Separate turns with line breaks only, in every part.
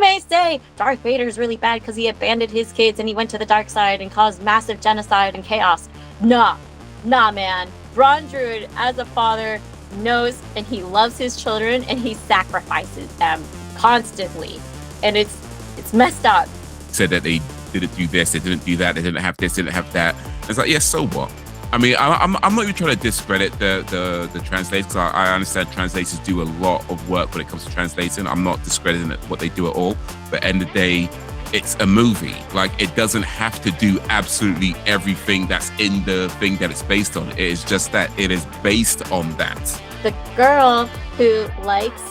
may say Darth Vader's really bad because he abandoned his kids and he went to the dark side and caused massive genocide and chaos. Nah, man. Braun Druid, as a father, knows and he loves his children and he sacrifices them constantly. And it's messed up.
Said that they didn't do this, they didn't do that, they didn't have this, they didn't have that. It's like, yeah, so what? I mean, I'm not even trying to discredit the translators, because I understand translators do a lot of work when it comes to translating. I'm not discrediting what they do at all. But at the end of the day, it's a movie. Like, it doesn't have to do absolutely everything that's in the thing that it's based on. It is just that it is based on that.
The girl who likes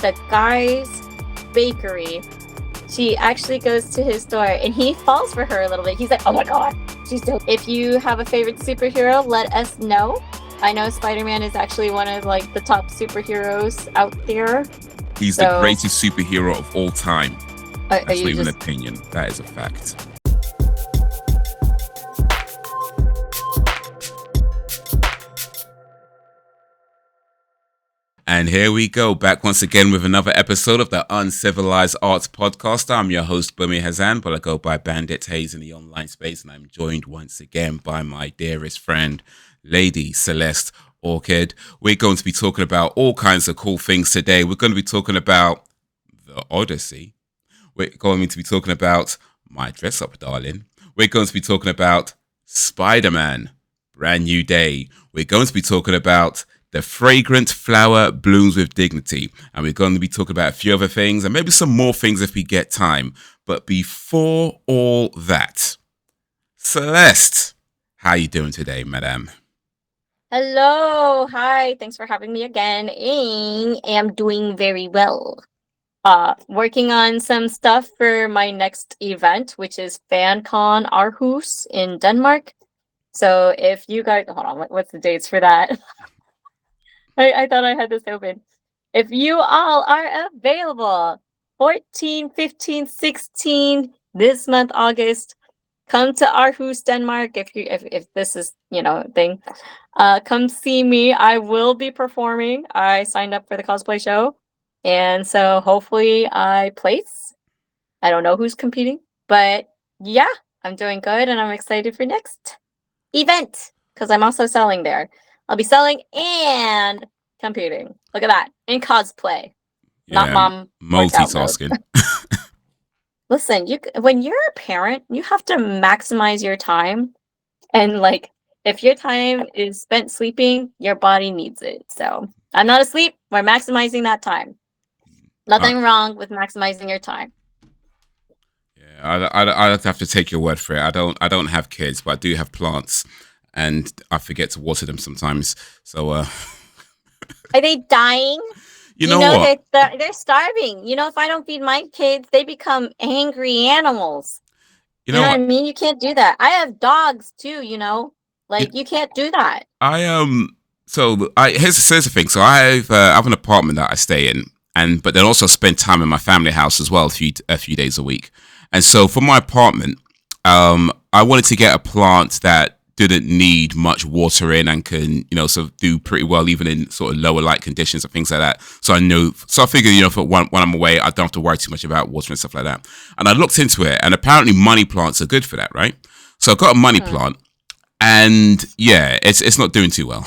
the guy's bakery, she actually goes to his store and he falls for her a little bit. He's like, oh my God, she's dope. If you have a favorite superhero, let us know. I know Spider-Man is actually one of like the top superheroes out there.
He's the greatest superhero of all time. That's not even an opinion. That is a fact. And here we go, back once again with another episode of the uncivilisedArts podcast. I'm your host, Bumi Hazan, but I go by Bandit, Haze in the online space, and I'm joined once again by my dearest friend, Lady Celeste, Orchid. We're going to be talking about all kinds of cool things today. We're going to be talking about The Odyssey. We're going to be talking about My Dress Up Darling. We're going to be talking about Spider-Man, Brand New Day. We're going to be talking about The Fragrant Flower Blooms with Dignity. And we're going to be talking about a few other things and maybe some more things if we get time. But before all that, Celeste, how are you doing today, madam?
Hello. Hi. Thanks for having me again. I am doing very well. Working on some stuff for my next event, which is FanCon Aarhus in Denmark. So if you guys, hold on, what's the dates for that? I thought I had this open. If you all are available, 14, 15, 16 this month, August, come to Aarhus, Denmark. If this is, a thing, come see me. I will be performing. I signed up for the cosplay show. And so hopefully I place. I don't know who's competing, but yeah, I'm doing good and I'm excited for next event because I'm also selling there. I'll be selling and competing. Look at that. In cosplay.
Yeah,
not mom.
Multitasking.
Listen, when you're a parent, you have to maximize your time. And like, if your time is spent sleeping, your body needs it. So I'm not asleep. We're maximizing that time. Nothing wrong with maximizing your time.
Yeah, I'd have to take your word for it. I don't have kids, but I do have plants, and I forget to water them sometimes. So,
are they dying?
You know what?
They're starving. If I don't feed my kids, they become angry animals. You know what I mean? You can't do that. I have dogs too. You can't do that.
Here's the thing. So I have an apartment that I stay in. But then also spend time in my family house as well, a few days a week. And so for my apartment, I wanted to get a plant that didn't need much watering and can, sort of do pretty well even in sort of lower light conditions and things like that. So I figured, for when I'm away, I don't have to worry too much about water and stuff like that. And I looked into it, and apparently money plants are good for that, right? So I got a money plant. And yeah, it's not doing too well.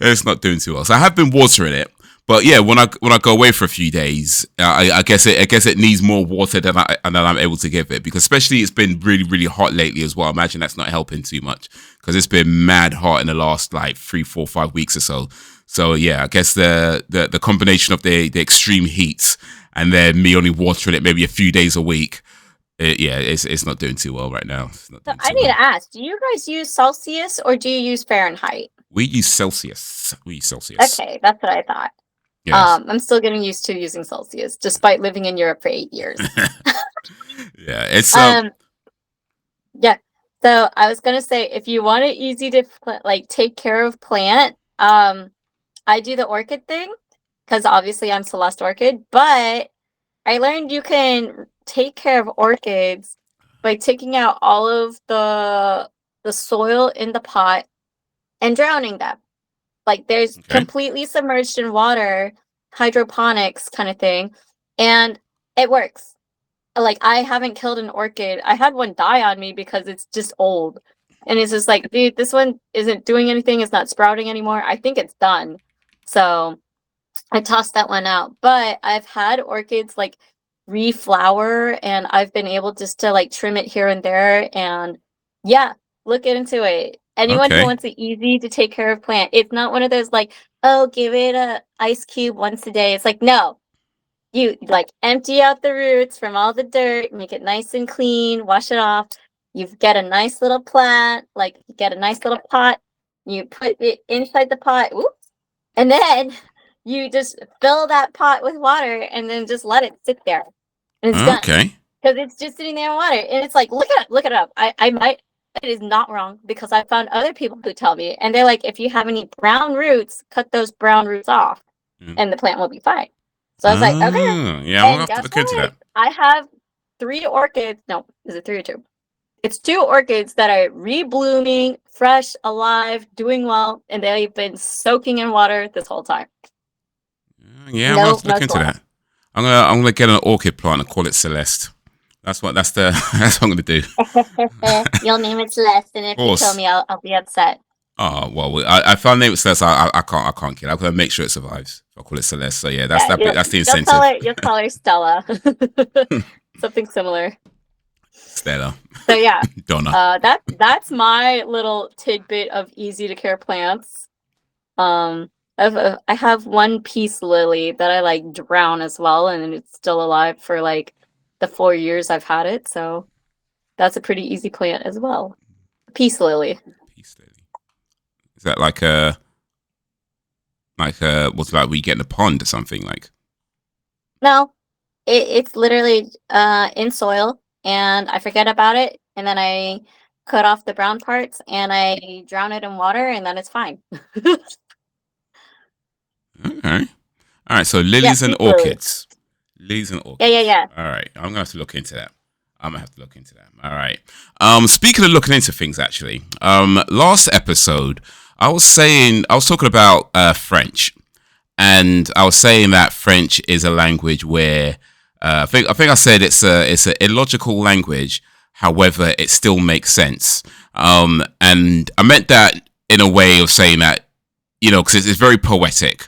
it's not doing too well. So I have been watering it. But yeah, when I go away for a few days, I guess it needs more water than I'm able to give it, because especially it's been really, really hot lately as well. I imagine that's not helping too much because it's been mad hot in the last like 3, 4, 5 weeks or so. So yeah, I guess the combination of the extreme heat and then me only watering it maybe a few days a week, it's not doing too well right now.
I need to ask: do you guys use Celsius or do you use Fahrenheit?
We use Celsius.
Okay, that's what I thought. Yes. I'm still getting used to using Celsius, despite living in Europe for 8 years.
Yeah, it's
yeah. So I was gonna say, if you want it easy to take care of plant, I do the orchid thing because obviously I'm Celeste Orchid, but I learned you can take care of orchids by taking out all of the soil in the pot and drowning them. Like there's completely submerged in water, hydroponics kind of thing. And It works. Like, I haven't killed an orchid. I had one die on me because it's just old. And it's just like, dude, this one isn't doing anything. It's not sprouting anymore. I think it's done. So I tossed that one out. But I've had orchids like reflower, and I've been able just to like trim it here and there. And yeah, look into it. Anyone who
Okay.
wants an easy to take care of plant, it's not one of those like, oh, give it a ice cube once a day. It's like, no, you like empty out the roots from all the dirt, make it nice and clean, wash it off. You get a nice little plant, like you get a nice little pot. You put it inside the pot, whoops, and then you just fill that pot with water, and then just let it sit there, and it's done
Okay.
because it's just sitting there in water. And it's like, look it up. I might. It is not wrong because I found other people who tell me, and they're like, if you have any brown roots, cut those brown roots off, and the plant will be fine. So I was like, okay.
Yeah, I'm gonna
And
have to
guess
look into
what?
that.
I have 3 orchids. No, is it 3 or 2? It's 2 orchids that are reblooming, fresh, alive, doing well, and they've been soaking in water this whole time.
Yeah, I'm gonna have
No,
to look
no
into
sweat.
that. I'm gonna get an orchid plant and call it Celeste. That's what that's what I'm gonna do.
You'll name it Celeste, and
Of
if you kill
course.
me, I'll be upset.
Oh well, I found name it Celeste. I can't kill it. I'm gonna make sure it survives. I'll call it Celeste. So yeah,
Yeah,
that's the incentive.
you'll call her Stella. Something similar.
Stella,
So yeah,
Donna.
that's my little tidbit of easy to care plants. I have one peace lily that I like drown as well, and it's still alive for like the 4 years I've had it. So that's a pretty easy plant as well. Peace lily.
Peace lily. Is that what's like we get in a pond or something like?
No, it's literally in soil, and I forget about it, and then I cut off the brown parts and I drown it in water, and then it's fine.
Okay. All right. So
Yeah,
lilies and
peace lily.
orchids. Lilies and
Yeah,
orchids.
yeah.
All right. I'm gonna have to look into that. I'm gonna have to look into that. All right. Speaking of looking into things, actually, last episode I was talking about French, and I was saying that French is a language where I think I said it's an illogical language. However, it still makes sense. And I meant that in a way of saying that, because it's very poetic.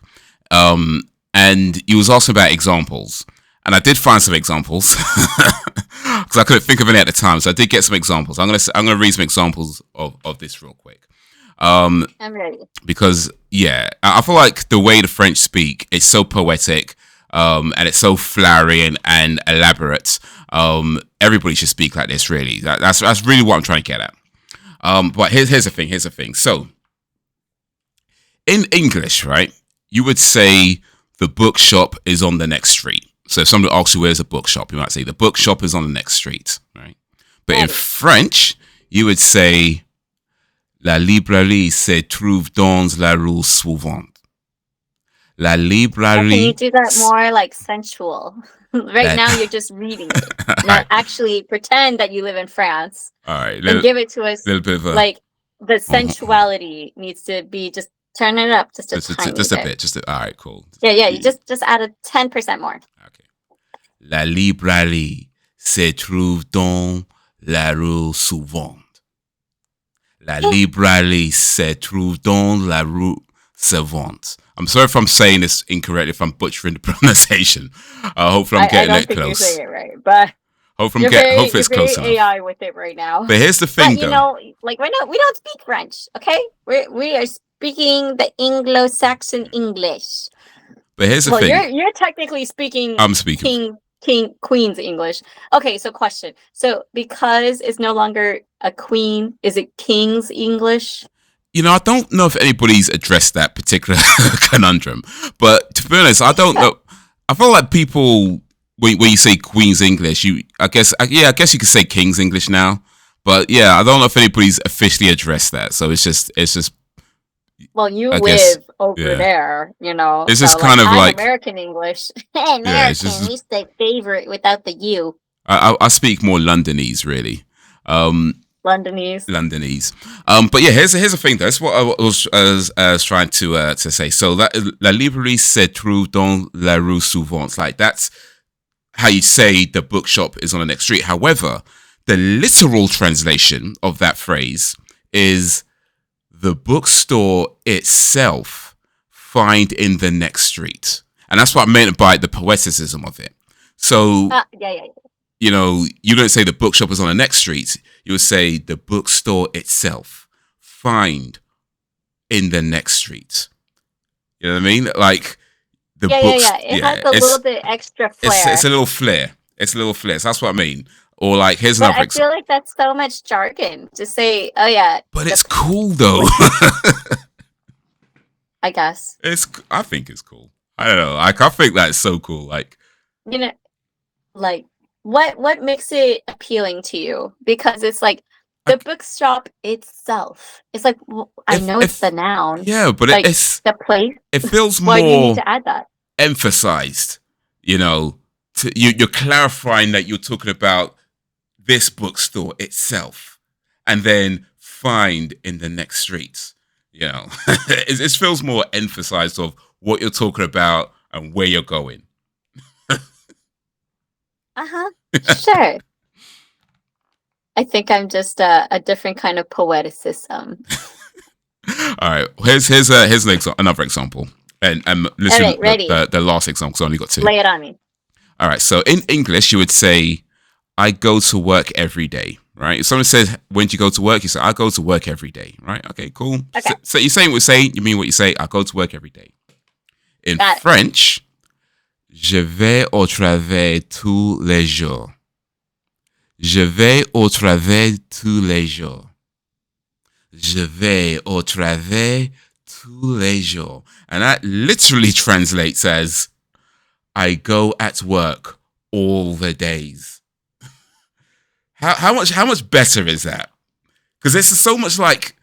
And you was asking about examples, and I did find some examples because I couldn't think of any at the time. So I did get some examples. I'm gonna read some examples of this real quick.
I'm ready.
Because yeah, I feel like the way the French speak is so poetic, and it's so flowery and elaborate. Everybody should speak like this. Really, that's really what I'm trying to get at. But here's the thing. So in English, right, you would say the bookshop is on the next street. So if somebody asks you where's a bookshop, you might say the bookshop is on the next street, right? But in French, you would say la librairie se trouve dans la rue suivante. La
Can you
librairie.
do that more like sensual? Right now you're just reading it. Now actually pretend that you live in France
All right,
and give it to us.
little bit of a
Like the sensuality needs to be just turn it up just a tiny
just a
bit.
bit. All right, cool.
Yeah, you just add a 10% more.
Okay. La librairie se trouve dans la rue suivante. La librairie se trouve dans la rue suivante. I'm sorry if I'm saying this incorrectly, if I'm butchering the pronunciation. Hopefully I'm getting it close.
I don't think you're saying it right, but
hopefully it's close enough.
AI with it right now.
But here's the thing,
but,
though.
Like right now, we don't speak French, okay? We are speaking the Anglo-Saxon English.
But here's the thing.
You're technically speaking.
I'm speaking.
Queen's English. Okay, so question. So because it's no longer a queen, is it King's English?
I don't know if anybody's addressed that particular conundrum. But to be honest, I don't know. I feel like people, when you say Queen's English, I guess you could say King's English now. But yeah, I don't know if anybody's officially addressed that. So it's just.
Well, you live over there,
It's just kind of like
American English. American, we say favorite without the U.
I speak more Londonese, really.
Londonese.
But yeah, here's the thing. That's what I was trying to say. So that la librairie se trouve dans la rue suivante. Like that's how you say the bookshop is on the next street. However, the literal translation of that phrase is the bookstore itself find in the next street. And that's what I meant by the poeticism of it. So,
Yeah.
You don't say the bookshop is on the next street. You would say the bookstore itself find in the next street. You know what I mean? Like the books.
Yeah. It has a little bit extra flair.
It's a little flair. It's a little flair. So that's what I mean. Or like, here's
but
another
I feel like that's so much jargon to say. Oh yeah.
But it's cool though.
I guess.
I think it's cool. I don't know. Like, I think that's so cool. Like,
like what makes it appealing to you? Because it's like the bookshop itself. It's like, I know it's the noun.
Yeah, but
like,
it's
the place.
It feels
Why
more.
do you need to add that?
Emphasized. You're clarifying that you're talking about this bookstore itself, and then find in the next streets. It feels more emphasized of what you're talking about and where you're going.
Sure. I think I'm just a different kind of poeticism.
All right, here's another example, and listen.
All right, ready.
The last example, because I only got two.
Lay it on me.
All right, so in English, you would say, "I go to work every day." Right? If someone says, "When do you go to work?" You say, "I go to work every day." Right? Okay, cool.
Okay.
So you're saying what you say. You mean what you say. I go to work every day. In French, je vais au travail tous les jours. Je vais au travail tous les jours. Je vais au travail tous les jours. And that literally translates as, I go at work all the days. How much better is that? Because this is so much like,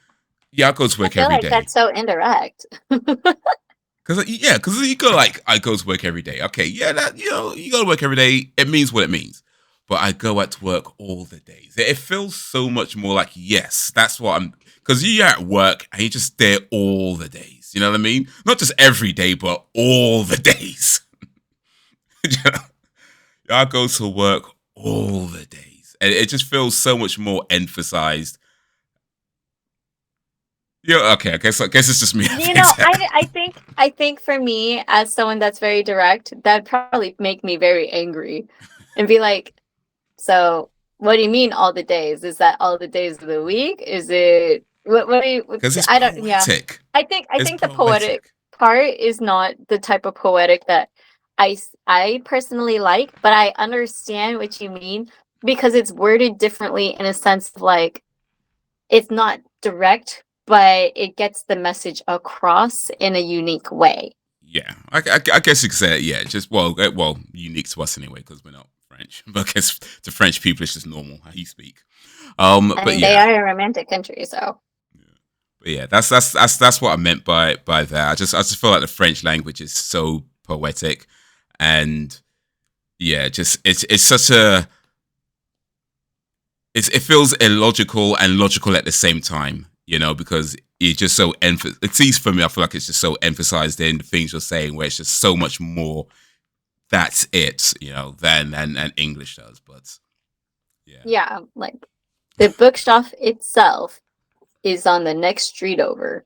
I go to work every day.
That's so indirect.
Because you go like, I go to work every day. Okay, yeah, you go to work every day. It means what it means. But I go at work all the days. It feels so much more like, yes, that's what I'm. Because you're at work and you're just there all the days. You know what I mean? Not just every day, but all the days. I go to work all the days. And it just feels so much more emphasized. Yeah, okay. I guess it's just me.
I think for me, as someone that's very direct, that'd probably make me very angry and be like, so what do you mean all the days? Is that all the days of the week? Is it what do you?
Because it's
poetic.
Yeah.
I think the poetic part is not the type of poetic that I personally like, but I understand what you mean because it's worded differently in a sense of like it's not direct, but it gets the message across in a unique way.
Yeah, I guess you could say it. Yeah, just well, unique to us anyway because we're not French. But I guess to French people, it's just normal how you speak. But
they are a romantic country, so.
But yeah, that's what I meant by that. I just feel like the French language is so poetic, and yeah, just it's such a. It feels illogical and logical at the same time, because it's just so at least for me, I feel like it's just so emphasized in the things you're saying, where it's just so much more. That's it, than English does. But
yeah, like the bookshop itself is on the next street over.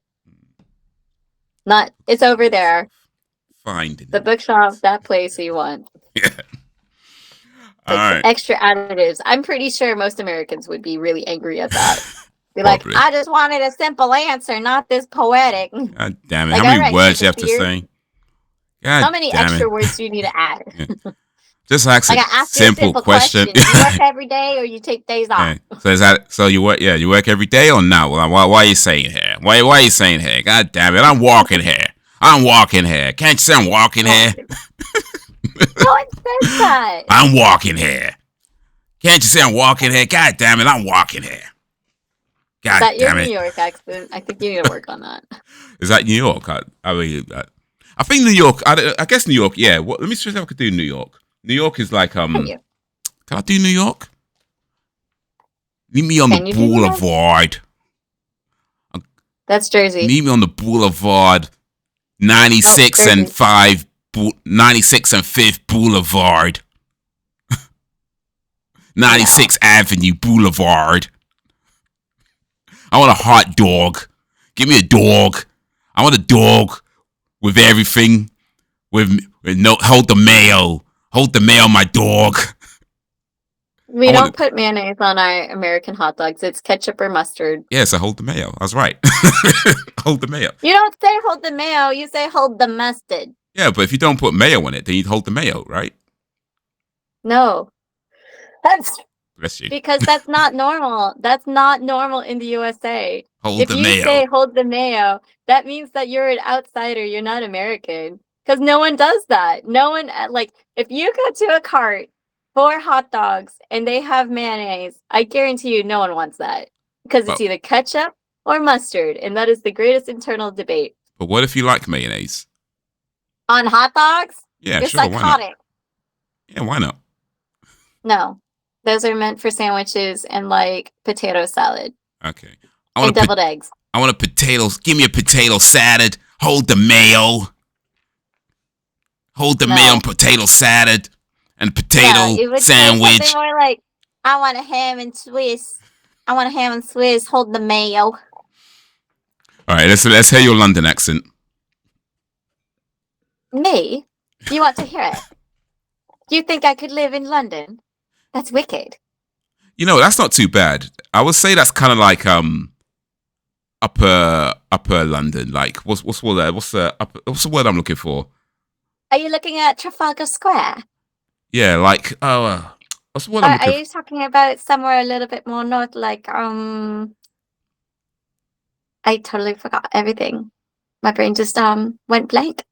It's over there.
Find
the bookshop, that place you want.
Yeah.
All right. Extra additives. I'm pretty sure most Americans would be really angry at that. Be like, I just wanted a simple answer, not this poetic.
God damn it. Like, how many words you have to say?
God, how many extra words do you need to add?
Yeah. Just ask a simple question.
You work every day or you take days off?
Yeah. So you work? Yeah, you work every day or not? Well, why are you saying here? Why are you saying here? God damn it! I'm walking here. Can't you say I'm walking here?
No one says that.
I'm walking here. Can't you say I'm walking here? God damn it! I'm walking here. God
damn it! Is that your
New
York accent? I think you need to work on that.
Is that New York? I think New York. I guess New York. Yeah. Let me see if I could do New York. New York is like Can I do New York? Meet me on the boulevard.
That's Jersey.
Meet me on the boulevard, 96 and 5th Boulevard. 96th Avenue Boulevard. I want a hot dog. Give me a dog. I want a dog with everything. With no, hold the mayo. Hold the mayo, my dog.
We don't put mayonnaise on our American hot dogs. It's ketchup or mustard.
Yeah, so hold the mayo. I was right. Hold the mayo.
You don't say hold the mayo. You say hold the mustard.
Yeah, but if you don't put mayo on it, then you'd hold the mayo, right?
No.
Bless you.
Because that's not normal. That's not normal in the USA.
If you
say hold the mayo, that means that you're an outsider. You're not American. Because no one does that. No one, like, if you go to a cart for hot dogs and they have mayonnaise, I guarantee you no one wants that. Because it's either ketchup or mustard. And that is the greatest internal debate.
But what if you like mayonnaise?
On hot dogs?
Yeah,
you're
sure.
psychotic.
Why not? Yeah, why not?
No. Those are meant for sandwiches and, like, potato salad.
Okay.
And deviled eggs.
I want a potato. Give me a potato salad. Hold the mayo. Hold the mayo and potato salad and potato
it would
sandwich.
Something more like, I want a ham and Swiss. I want a ham and Swiss. Hold the mayo.
All right, let's hear your London accent.
Me? You want to hear it? Do you think I could live in London? That's wicked.
You know, that's not too bad. I would say that's kind of like upper London. Like what's the word I'm looking for?
Are you looking at Trafalgar Square?
Yeah, like what's the word I'm looking for?
Are you talking about somewhere a little bit more north, like I totally forgot everything. My brain just went blank.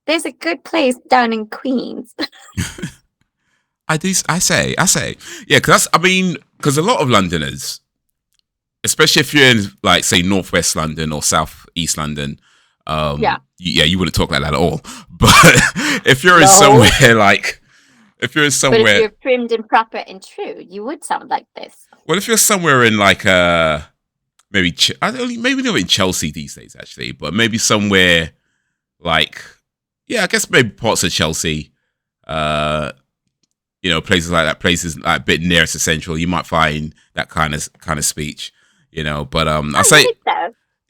There's a good place down in Queens.
I say. Yeah, because a lot of Londoners, especially if you're in, like, say, Northwest London or Southeast London, you wouldn't talk like that at all. But if you're in somewhere like, but if you're
primmed and proper and true, you would sound like this.
Well, if you're somewhere in like maybe not in Chelsea these days actually, but maybe somewhere like, I guess maybe parts of Chelsea, places like that, places like a bit nearer to Central, you might find that kind of speech, But I say.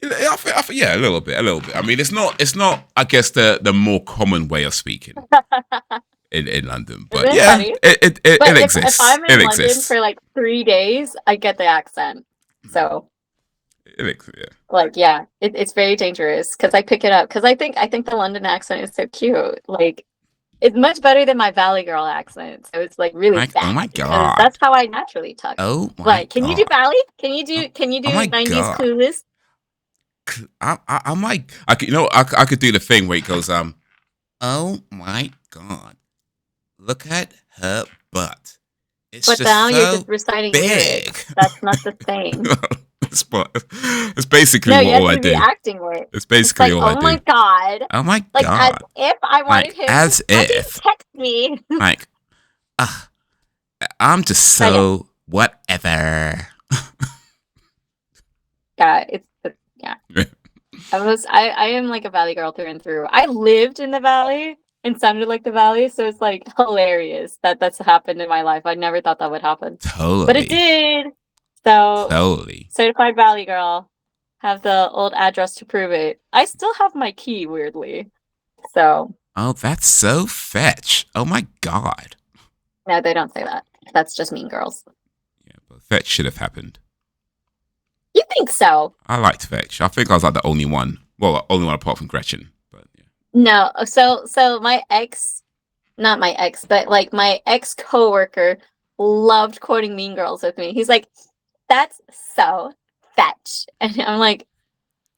I think, a little bit. I mean, it's not. I guess the more common way of speaking in London, but it exists.
If I'm in London for like 3 days, I get the accent. So, it's very dangerous because I pick it up because I think the London accent is so cute. Like, it's much better than my Valley Girl accent. So it's like really bad.
Oh my god,
that's how I naturally talk.
Oh my god,
can you do Valley? Can you do 90s Clueless?
I'm like, I could do the thing where it goes, oh my god, look at her butt. It's
but
just
now
so
you're just reciting
big.
Lyrics. That's not the same.
It's basically all I do.
Acting with.
It's basically all I do.
Oh my god.
Oh my
god. As if I wanted him
as if
text me.
Like, I'm just so whatever.
I am like a Valley girl through and through. I lived in the Valley and sounded like the Valley, so it's like hilarious that's happened in my life. I never thought that would happen.
Totally.
But it did. So
totally.
Certified Valley girl. Have the old address to prove it. I still have my key, weirdly. So.
Oh, that's so fetch. Oh my god.
No, they don't say that. That's just Mean Girls.
Yeah, but fetch should have happened.
You think so?
I liked fetch. I think I was like the only one. Well, only one apart from Gretchen. But yeah.
No, so my ex, not my ex, but like my ex coworker loved quoting Mean Girls with me. He's like, "That's so fetch," and I'm like,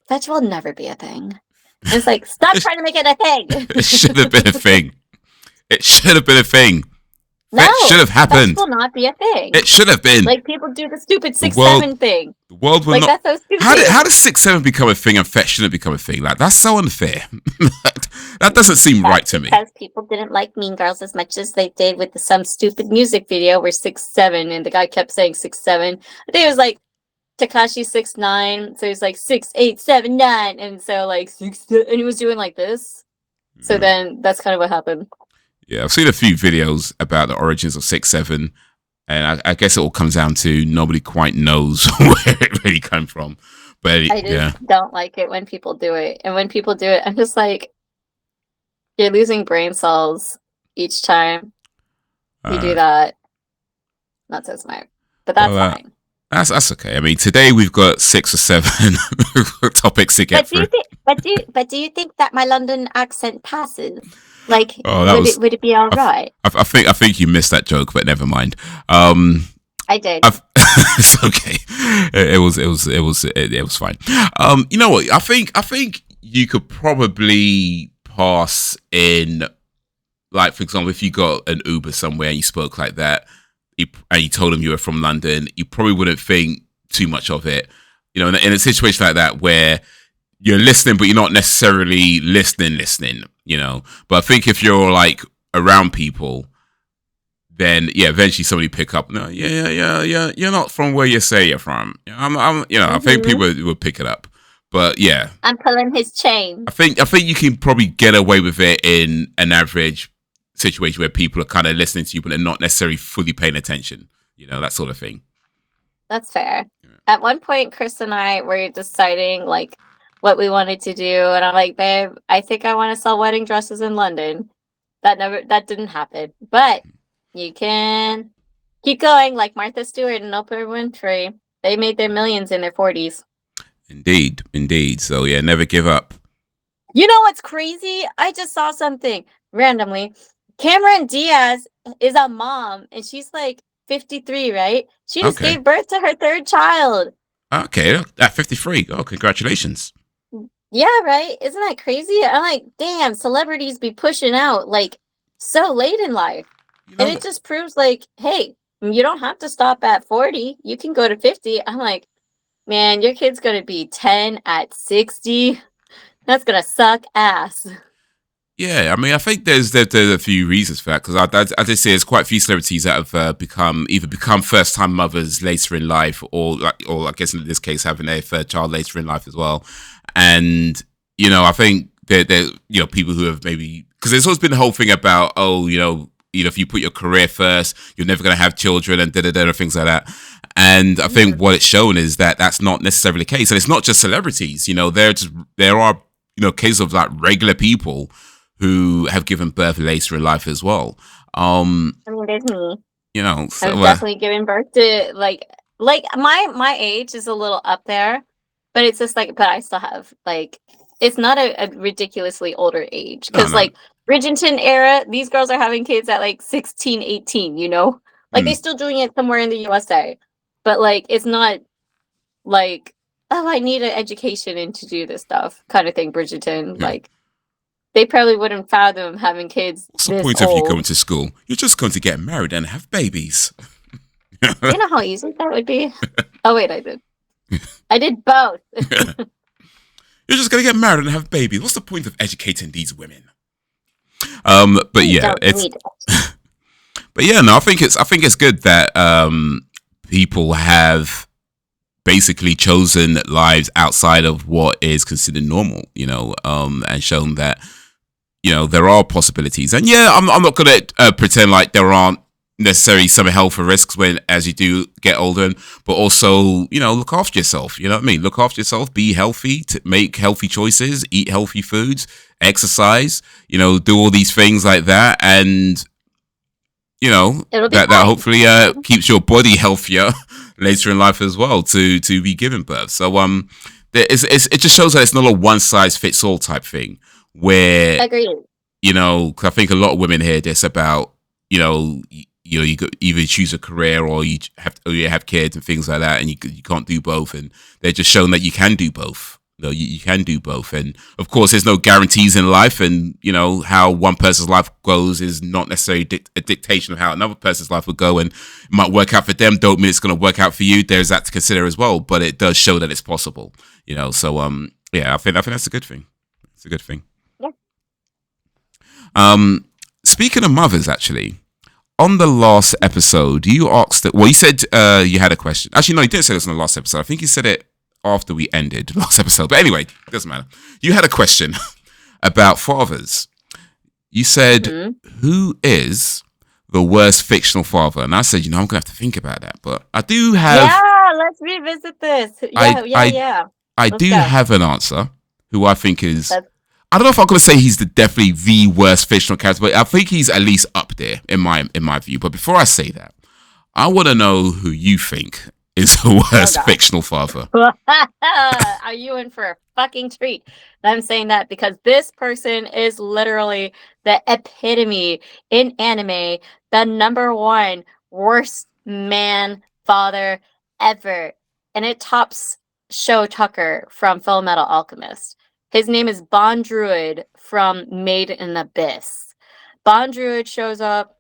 "Fetch will never be a thing." And it's like, stop trying to make it a thing.
It should have been a thing. It should have been a thing.
No,
that should have happened.
That will not be a thing.
It should have been.
Like people do the stupid 6'7" thing.
The world will
like,
not.
That's so stupid.
How does 6'7" become a thing and fetch shouldn't become a thing? Like, that's so unfair. That doesn't seem right to me.
Because people didn't like Mean Girls as much as they did with some stupid music video where 6'7" and the guy kept saying 6'7". I think it was like Tekashi 6'9", so he's like 6'8", 7'9", and so like 6, and he was doing like this. So then that's kind of what happened.
Yeah, I've seen a few videos about the origins of 6-7, and I guess it all comes down to nobody quite knows where it really came from. But
I
yeah,
just don't like it when people do it. And when people do it, I'm just like, you're losing brain cells each time you do
uh,
that. Not so smart. But
well,
that's fine.
that's okay. I mean, today we've got 6 or 7 topics to get
But do you
through.
think but do you think that my London accent passes? Like
Oh, that was.
would it be all
I,
right?
I think you missed that joke, but never mind.
I did.
It's okay. It was fine. You know what? I think you could probably pass in, like, for example, if you got an Uber somewhere and you spoke like that, and you told them you were from London, you probably wouldn't think too much of it. You know, in a situation like that where you're listening, but you're not necessarily listening. You know, but I think if you're like around people, then yeah, eventually somebody pick up. No, yeah. You're not from where you say you're from. I think people would pick it up. But yeah,
I'm pulling his chain.
I think you can probably get away with it in an average situation where people are kind of listening to you, but they're not necessarily fully paying attention. You know, that sort of thing.
That's fair.
Yeah.
At one point, Chris and I were deciding like what we wanted to do, and I'm like, babe, I think I want to sell wedding dresses in London. That didn't happen. But you can keep going, like Martha Stewart and Oprah Winfrey. They made their millions in their 40s.
Indeed. So yeah, never give up.
You know what's crazy? I just saw something randomly. Cameron Diaz is a mom, and she's like 53, right? She just
Okay.
gave birth to her third child.
Okay. At 53. Oh, congratulations.
Yeah, right? Isn't that crazy? I'm like, damn, celebrities be pushing out like so late in life.
You
And
know,
it just proves like, hey, you don't have to stop at 40. You can go to 50. I'm like, man, your kid's going to be 10 at 60. That's going to suck ass.
yeah, I mean, I think there's a few reasons for that because I did say there's quite a few celebrities that have become first time mothers later in life, or I guess in this case having a third child later in life as well. And I think there people who have maybe, because there's always been the whole thing about, oh, if you put your career first, you're never going to have children and and things like that. And I think what it's shown is that that's not necessarily the case, and it's not just celebrities. There are cases of like regular people who have given birth later in life as well.
I mean, there's me.
So,
I'm definitely giving birth to like my age is a little up there, but it's just like, but I still have like, it's not a ridiculously older age because
no.
like Bridgerton era, these girls are having kids at like 16, 18, like they're still doing it somewhere in the USA, but like it's not like, oh, I need an education and to do this stuff kind of thing. Bridgerton,
Yeah.
like they probably wouldn't fathom having kids.
What's the
this
point
old.
of you going to school? You're just going to get married and have babies.
You know how easy that would be? Oh, wait, I did. I did both.
You're just going to get married and have babies. What's the point of educating these women? But yeah, but yeah, no, I think it's good that people have basically chosen lives outside of what is considered normal, and shown that there are possibilities. And yeah, I'm not gonna pretend like there aren't necessarily some health risks as you do get older, but also look after yourself. You know what I mean? Look after yourself, be healthy, to make healthy choices, eat healthy foods, exercise. Do all these things like that, and that hopefully keeps your body healthier later in life as well to be giving birth. So it just shows that it's not a one size fits all type thing. Where
agreed.
I think a lot of women hear this about you could either choose a career or you have kids and things like that, and you can't do both, and they're just showing that you can do both. You can do both, and of course, there's no guarantees in life, and how one person's life goes is not necessarily a dictation of how another person's life will go, and it might work out for them. Don't mean it's going to work out for you. There's that to consider as well, but it does show that it's possible. So yeah, I think that's a good thing. It's a good thing. Speaking of mothers, actually, on the last episode, you asked that. Well, you said you had a question. Actually, no, you didn't say this on the last episode. I think you said it after we ended last episode. But anyway, it doesn't matter. You had a question about fathers. You said,
Hmm.
who is the worst fictional father? And I said, I'm gonna have to think about that. But
Yeah, let's revisit this.
I
Yeah, yeah,
I
yeah.
I
Let's
do
go.
have an answer. Who I think is,
Let's
I don't know if I'm gonna say he's definitely the worst fictional character, but I think he's at least up there in my view. But before I say that, I want to know who you think is the
oh
worst
god.
fictional father.
Are you in for a fucking treat? I'm saying that because this person is literally the epitome in anime, the number one worst man father ever. And it tops Show Tucker from Full Metal Alchemist. His name is Bon Druid from Made in Abyss. Bon Druid shows up,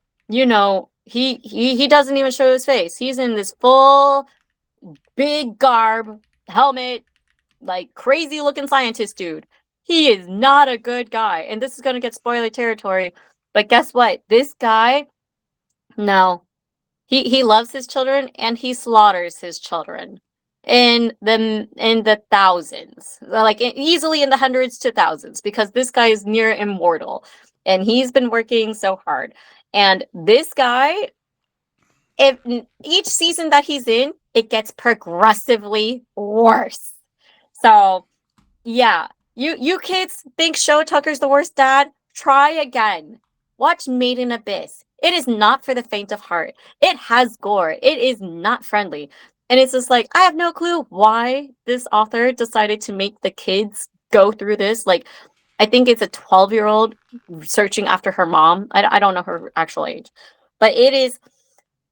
he doesn't even show his face. He's in this full big garb, helmet, like crazy looking scientist dude. He is not a good guy. And this is going to get spoiler territory. But guess what? This guy, no. He loves his children and he slaughters his children in the thousands. Like easily in the hundreds to thousands because this guy is near immortal and he's been working so hard. And this guy, if each season that he's in, it gets progressively worse. So yeah, you kids think Show Tucker's the worst dad? Try again. Watch Made in Abyss. It is not for the faint of heart. It has gore. It is not friendly. And it's just like I have no clue why this author decided to make the kids go through this. Like I think it's a 12-year-old searching after her mom. I don't know her actual age. But it is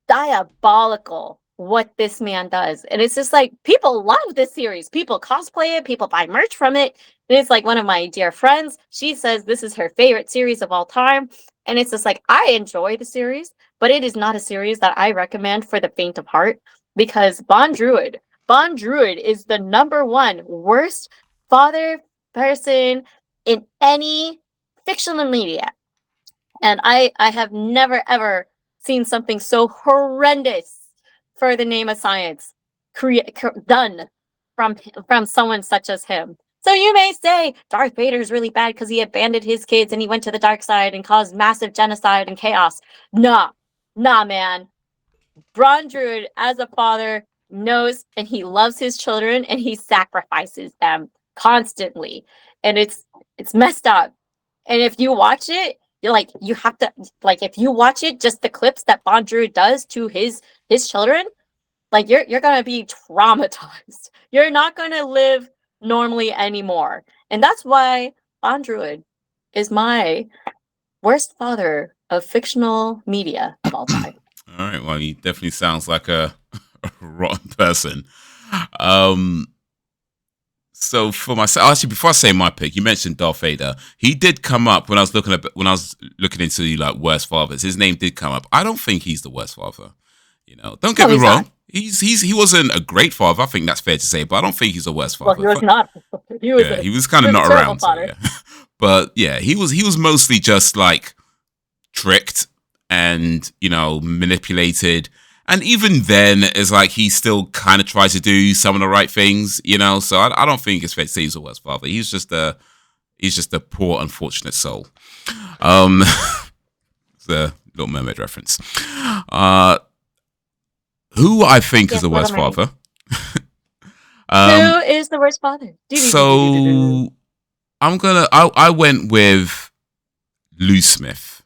diabolical what this man does. And it's just like people love this series. People cosplay it, people buy merch from it. And it's like one of my dear friends, she says this is her favorite series of all time. And it's just like I enjoy the series, but it is not a series that I recommend for the faint of heart because Bon Druid is the number one worst father person in any fictional media. And I have never ever seen something so horrendous for the name of science done from someone such as him. So you may say Darth Vader is really bad because he abandoned his kids and he went to the dark side and caused massive genocide and chaos. Nah, nah, man. Braun Druid, as a father, knows and he loves his children and he sacrifices them constantly. And it's messed up. And if you watch it, you're like, you have to like if you watch it, just the clips that Bon Druid does to his children, like you're gonna be traumatized. You're not gonna live normally anymore. And that's why Bon Druid is my worst father of fictional media of all time.
All right. Well, he definitely sounds like a, a rotten person. Um, so for myself, actually, before I say my pick, you mentioned Darth Vader. He did come up when I was looking into like worst fathers. His name did come up. I don't think he's the worst father. Don't get
No,
me
he's
wrong.
not.
He wasn't a great father. I think that's fair to say, but I don't think he's the worst
Well, he
father.
was not. He was
Yeah,
a
he was kind of
really
not
terrible
around. So
father.
yeah, but yeah, he was mostly just like tricked and manipulated. And even then, it's like he still kind of tries to do some of the right things. So I don't think it's fair to say he's the worst father. He's just a poor, unfortunate soul. Um, it's a Little Mermaid reference. Uh, who I think is
Yes,
the
Little
worst
Mermaid.
father?
Who
Um,
is the worst father?
so I went with Lou Smith.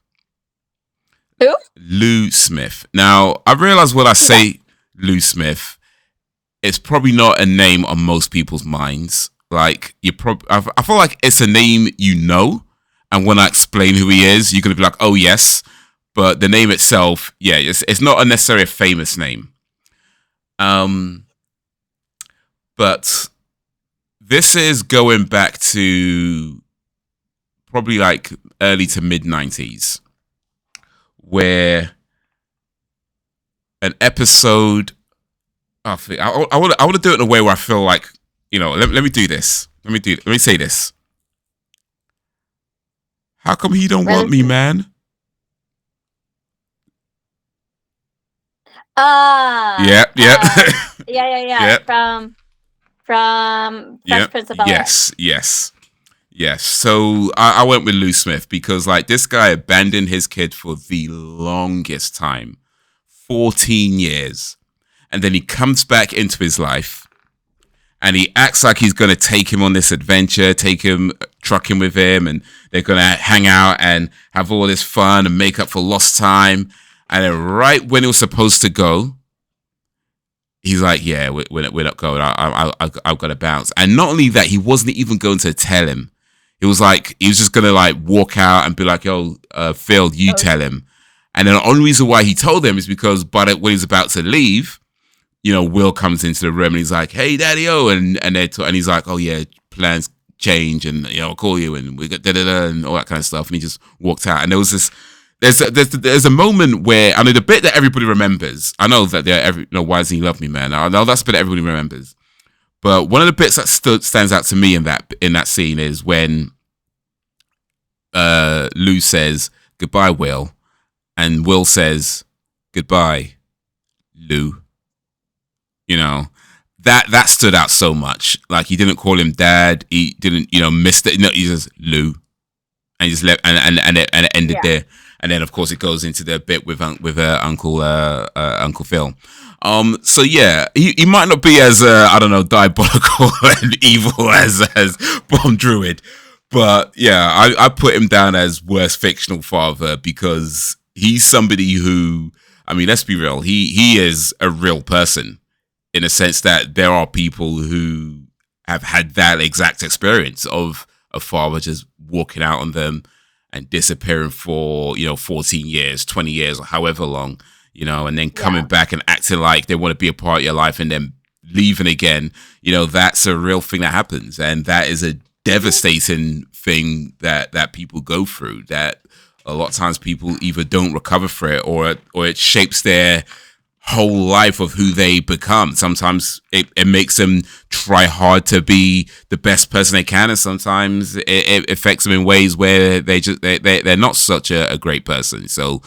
Who?
Lou Smith. Now I realize when I
Who's that?
say Lou Smith, it's probably not a name on most people's minds. Like I feel like it's a name and when I explain who he is, you're gonna be like, oh yes. But the name itself, yeah, it's not necessarily a famous name. Um, but this is going back to probably like early to mid '90s, where an episode. I want to do it in a way where I feel like let me do this. Let me say this. How come he don't want me,
Relative.
man?
Ah,
Yeah, yeah,
yeah, yeah, yeah.
yeah,
From
yeah.
Fresh Prince of Bel Air.
Yes, yes. Yes. So I went with Lou Smith because like this guy abandoned his kid for the longest time, 14 years. And then he comes back into his life and he acts like he's going to take him on this adventure, take him trucking with him, and they're going to hang out and have all this fun and make up for lost time. And then right when it was supposed to go, he's like, "Yeah, we're not going. I've got to bounce." And not only that, he wasn't even going to tell him. It was like he was just gonna like walk out and be like, "Yo, Phil, you
Oh,
tell him." And then the only reason why he told them is because, but when he's about to leave, Will comes into the room and he's like, "Hey, Daddy, oh," and he's like, "Oh yeah, plans change, and I'll call you, and we got da da da and all that kind of stuff." And he just walked out, and there was this. There's a moment where I know the bit that everybody remembers. I know that they're why doesn't he love me, man? I know that's the bit that everybody remembers. But one of the bits that stands out to me in that scene is when Lou says goodbye, Will, and Will says goodbye, Lou. You know that stood out so much. Like he didn't call him Dad. He didn't Mister. No, he just Lou, and he just left, and it ended
yeah.
there. And then of course it goes into the bit with Uncle Phil. So yeah, he might not be as I don't know diabolical and evil as Bomb Druid, but yeah, I put him down as worst fictional father because he's somebody who, I mean, let's be real, he is a real person in a sense that there are people who have had that exact experience of a father just walking out on them and disappearing for 14 years, 20 years, or however long, and then coming
Yeah.
back and acting like they want to be a part of your life and then leaving again. That's a real thing that happens, and that is a devastating thing that people go through, that a lot of times people either don't recover from it, or it shapes their whole life of who they become. Sometimes it makes them try hard to be the best person they can, and sometimes it affects them in ways where they're not such a great person. So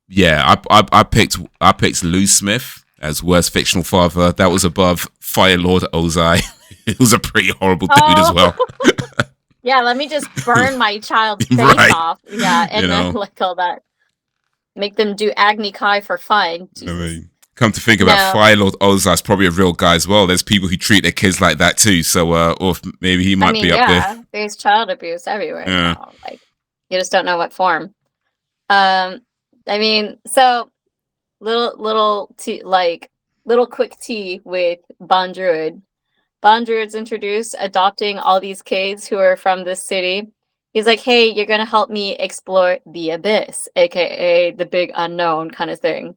yeah, I picked Lou Smith as worst fictional father. That was above Fire Lord Ozai. He was a pretty horrible dude as
Oh,
well.
yeah. Let me just burn my child's face
Right.
off. Yeah,
You
and then
know,
like all that. Make them do Agni Kai for fun.
I
Jesus.
mean, come to think about
No,
Fire Lord Ozai is probably a real guy as well. There's people who treat their kids like that too. So, or maybe he
I
might
mean,
be up there.
yeah, there's child abuse everywhere
Yeah.
now. Like, you just don't know what form. Um, I mean, so little tea, like little quick tea with Bon Druid. Bon Druid's introduced, adopting all these kids who are from this city. He's like, hey, you're gonna help me explore the abyss, aka the big unknown kind of thing.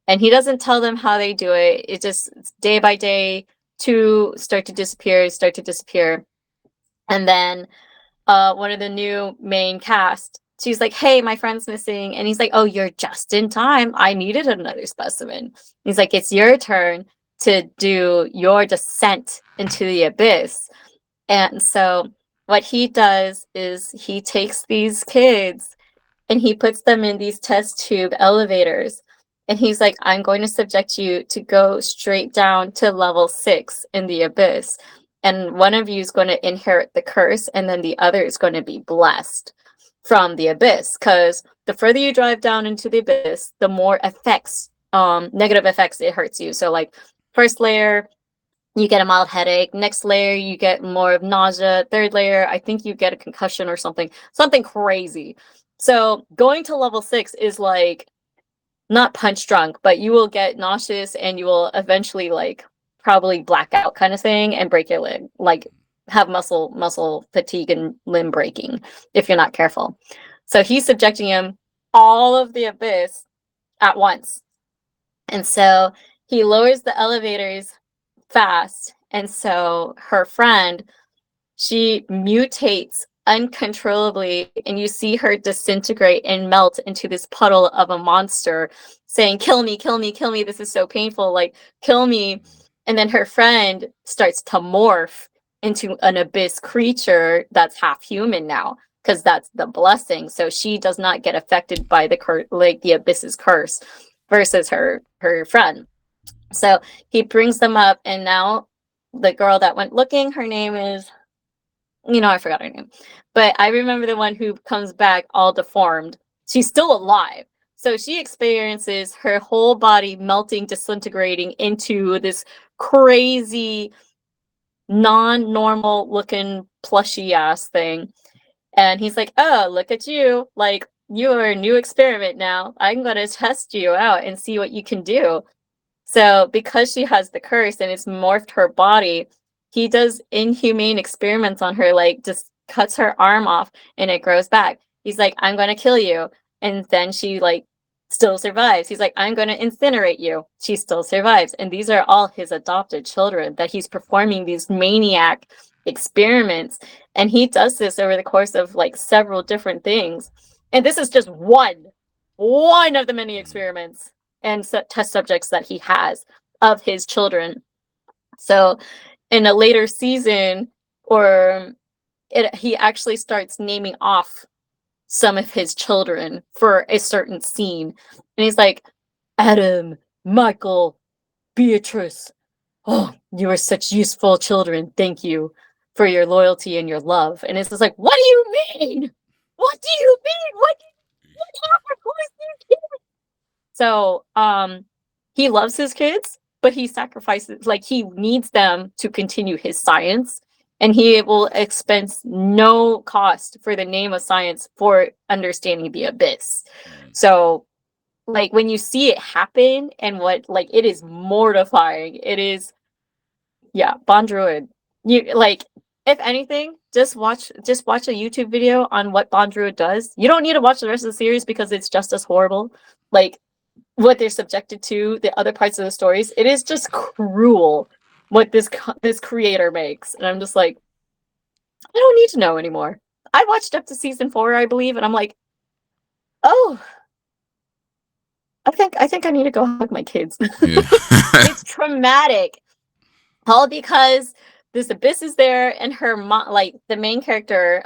And he doesn't tell them how they do it. It just it's day by day, two start to disappear. And then one of the new main cast, she's like, hey, my friend's missing. And he's like, oh, you're just in time. I needed another specimen. He's like, it's your turn to do your descent into the abyss. And so what he does is he takes these kids and he puts them in these test tube elevators. And he's like, I'm going to subject you to go straight down to level 6 in the abyss. And one of you is going to inherit the curse, and then the other is going to be blessed from the abyss. Because the further you drive down into the abyss, the more effects, negative effects it hurts you. So, like, first layer, you get a mild headache. Next layer, you get more of nausea. Third layer, I think you get a concussion or something crazy. So going to level 6 is like not punch drunk, but you will get nauseous and you will eventually like probably black out kind of thing and break your leg, like have muscle fatigue and limb breaking if you're not careful. So he's subjecting him all of the abyss at once. And so he lowers the elevators fast. And so her friend, she mutates uncontrollably, and you see her disintegrate and melt into this puddle of a monster, saying, kill me, kill me, kill me. This is so painful. Like, kill me. And then her friend starts to morph into an abyss creature that's half human now, because that's the blessing. So she does not get affected by the abyss's curse versus her friend. So he brings them up, and now the girl that went looking, her name is I forgot her name. But I remember the one who comes back all deformed. She's still alive. So she experiences her whole body melting, disintegrating into this crazy, non-normal looking plushy ass thing. And he's like, "Oh, look at you. Like, you're a new experiment now. I'm going to test you out and see what you can do." So because she has the curse and it's morphed her body, he does inhumane experiments on her, like just cuts her arm off and it grows back. He's like, "I'm gonna kill you." And then she like still survives. He's like, "I'm gonna incinerate you." She still survives. And these are all his adopted children that he's performing these maniac experiments. And he does this over the course of like several different things. And this is just one of the many experiments and test subjects that he has of his children. So in a later season, or he actually starts naming off some of his children for a certain scene. And he's like, "Adam, Michael, Beatrice, oh, you are such useful children. Thank you for your loyalty and your love." And it's just like, what do you mean? What do you mean? What happened? Who is these kids? So, he loves his kids, but he sacrifices, like, he needs them to continue his science, and he will expense no cost for the name of science for understanding the abyss. So, like, when you see it happen and what, like, it is mortifying. It is, yeah, Bon Druid. You, like, if anything, just watch a YouTube video on what Bon Druid does. You don't need to watch the rest of the series because it's just as horrible. Like, what they're subjected to, the other parts of the stories, it is just cruel what this creator makes. And I'm just like, I don't need to know anymore. I watched up to season 4, I believe, and I'm like, oh, I think I need to go hug my kids.
Yeah.
It's traumatic, all because this abyss is there, and her mom, like the main character,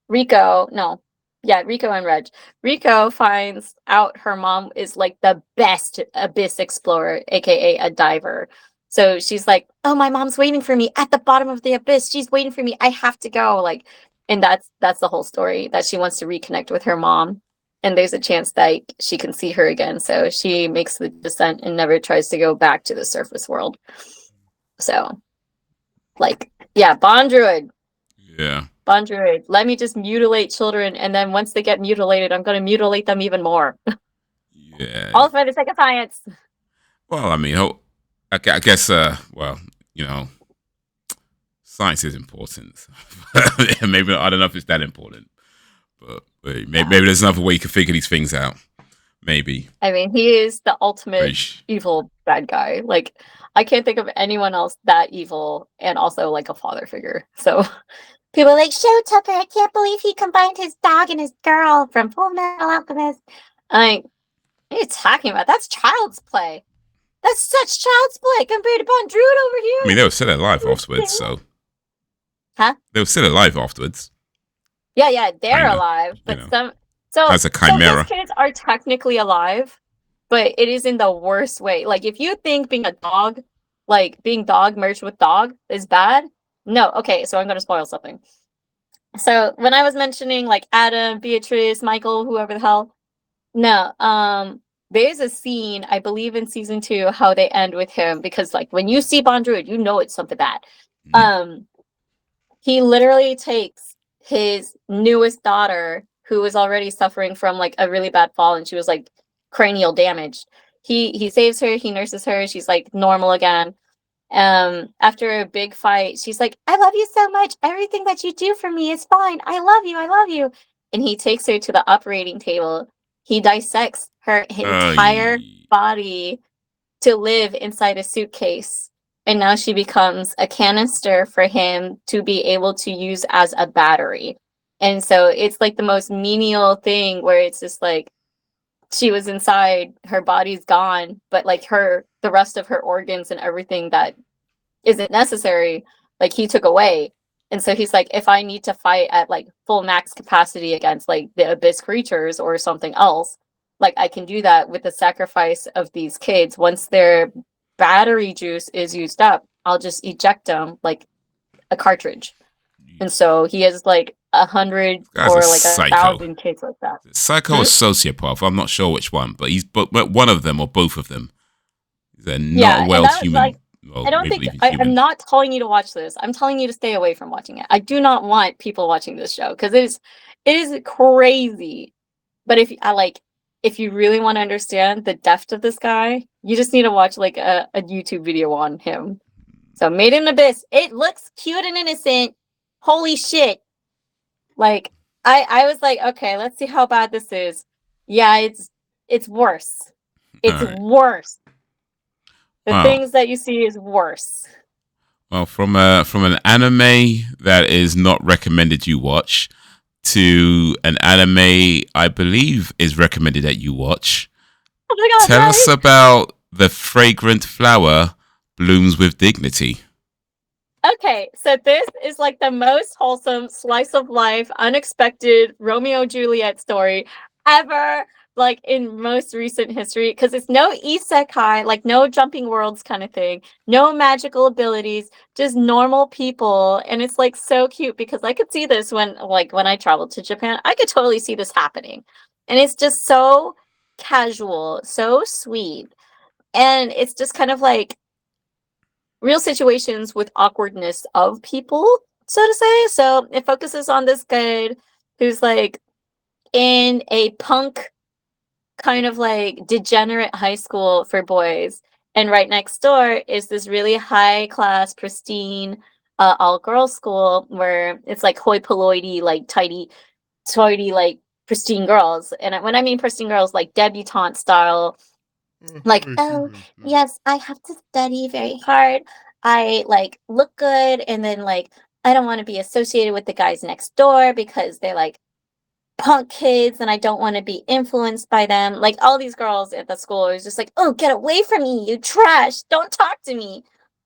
Rico, no, yeah, Rico and Reg. Rico finds out her mom is like the best abyss explorer, aka a diver. So she's like, "Oh, my mom's waiting for me at the bottom of the abyss. She's waiting for me. I have to go." Like, and that's the whole story, that she wants to reconnect with her mom. And there's a chance that she can see her again. So she makes the descent and never tries to go back to the surface world. So, like, yeah, Bond Druid.
Yeah.
Bon Druid, let me just mutilate children, and then once they get mutilated, I'm going to mutilate them even more.
Yeah.
All for the sake of science.
Well, I mean, I guess, well, you know, science is important. Maybe, I don't know if it's that important, but maybe there's another way you can figure these things out. Maybe.
I mean, he is the ultimate evil bad guy. Like, I can't think of anyone else that evil and also like a father figure. So people are like, "Show Tucker, I can't believe he combined his dog and his girl from Full Metal Alchemist." I'm like, what are you talking about? That's child's play. That's such child's play compared to Bon Druid over here.
I mean, they were still alive afterwards, so.
Huh?
They were still alive afterwards.
Yeah, they're alive, but
as a chimera.
Some kids are technically alive, but it is in the worst way. Like, if you think being a dog, like being dog merged with dog is bad, no. Okay, so I'm going to spoil something. So when I was mentioning like Adam, Beatrice, Michael, whoever the hell, no, there's a scene, I believe in season 2, how they end with him, because like when you see Bon Druid, you know it's something bad. He literally takes his newest daughter, who was already suffering from like a really bad fall, and she was like cranial damaged. He saves her, he nurses her, she's like normal again. After a big fight, she's like, "I love you so much. Everything that you do for me is fine. I love you. I love you." And he takes her to the operating table. He dissects her entire body to live inside a suitcase. And now she becomes a canister for him to be able to use as a battery. And so it's like the most menial thing, where it's just like she was inside, her body's gone, but like the rest of her organs and everything that isn't necessary, like he took away. And so he's like, if I need to fight at like full max capacity against like the abyss creatures or something else, like I can do that with the sacrifice of these kids. Once their battery juice is used up, I'll just eject them like a cartridge. And so he has like 100
This guy's a
or like a
psycho.
thousand kids like that.
Psycho or
Hmm?
sociopath. I'm not sure which one, but he's but one of them or both of them. They're not a
Yeah, and
well
that like
human. Well,
I don't
maybe
think
even
I'm
human.
not telling you to watch this. I'm telling you to stay away from watching it. I do not want people watching this show because it is crazy. But if you really want to understand the depth of this guy, you just need to watch like a YouTube video on him. So Made in Abyss, it looks cute and innocent. Holy shit. Like I was like, okay, let's see how bad this is. Yeah, it's worse.
All
It's
right.
worse. The
Wow.
things that you see is worse.
Well, from an anime that is not recommended you watch to an anime I believe is recommended that you watch.
Oh my god,
Tell us
right?
about the fragrant flower blooms with dignity.
Okay, so this is like the most wholesome slice of life, unexpected Romeo Juliet story ever, like in most recent history. Because it's no isekai, like no jumping worlds kind of thing, no magical abilities, just normal people, and it's like so cute because I could see this when I traveled to Japan. I could totally see this happening, and it's just so casual, so sweet, and it's just kind of like real situations with awkwardness of people, so to say. So it focuses on this kid who's like in a punk kind of like degenerate high school for boys. And right next door is this really high class, pristine, all girls school where it's like hoi polloi, like tidy, like pristine girls. And when I mean pristine girls, like debutante style, like, oh, yes, I have to study very hard. I like look good, and then like I don't want to be associated with the guys next door because they're like punk kids and I don't want to be influenced by them. Like all these girls at the school is just like, oh, get away from me, you trash. Don't talk to me.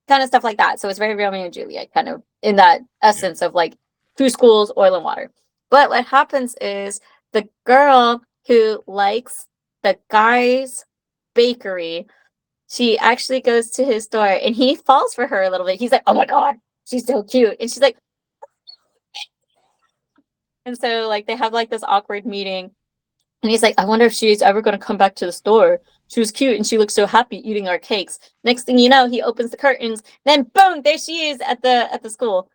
Kind of stuff like that. So it's very Romeo and Juliet, kind of in that
Yeah.
essence of like two schools, oil and water. But what happens is the girl who likes the guy's bakery, she actually goes to his store and he falls for her a little bit. He's like, oh my God, she's so cute. And she's like, and so like they have like this awkward meeting. And he's like, I wonder if she's ever going to come back to the store. She was cute and she looked so happy eating our cakes. Next thing you know, he opens the curtains. Then boom, there she is at the school,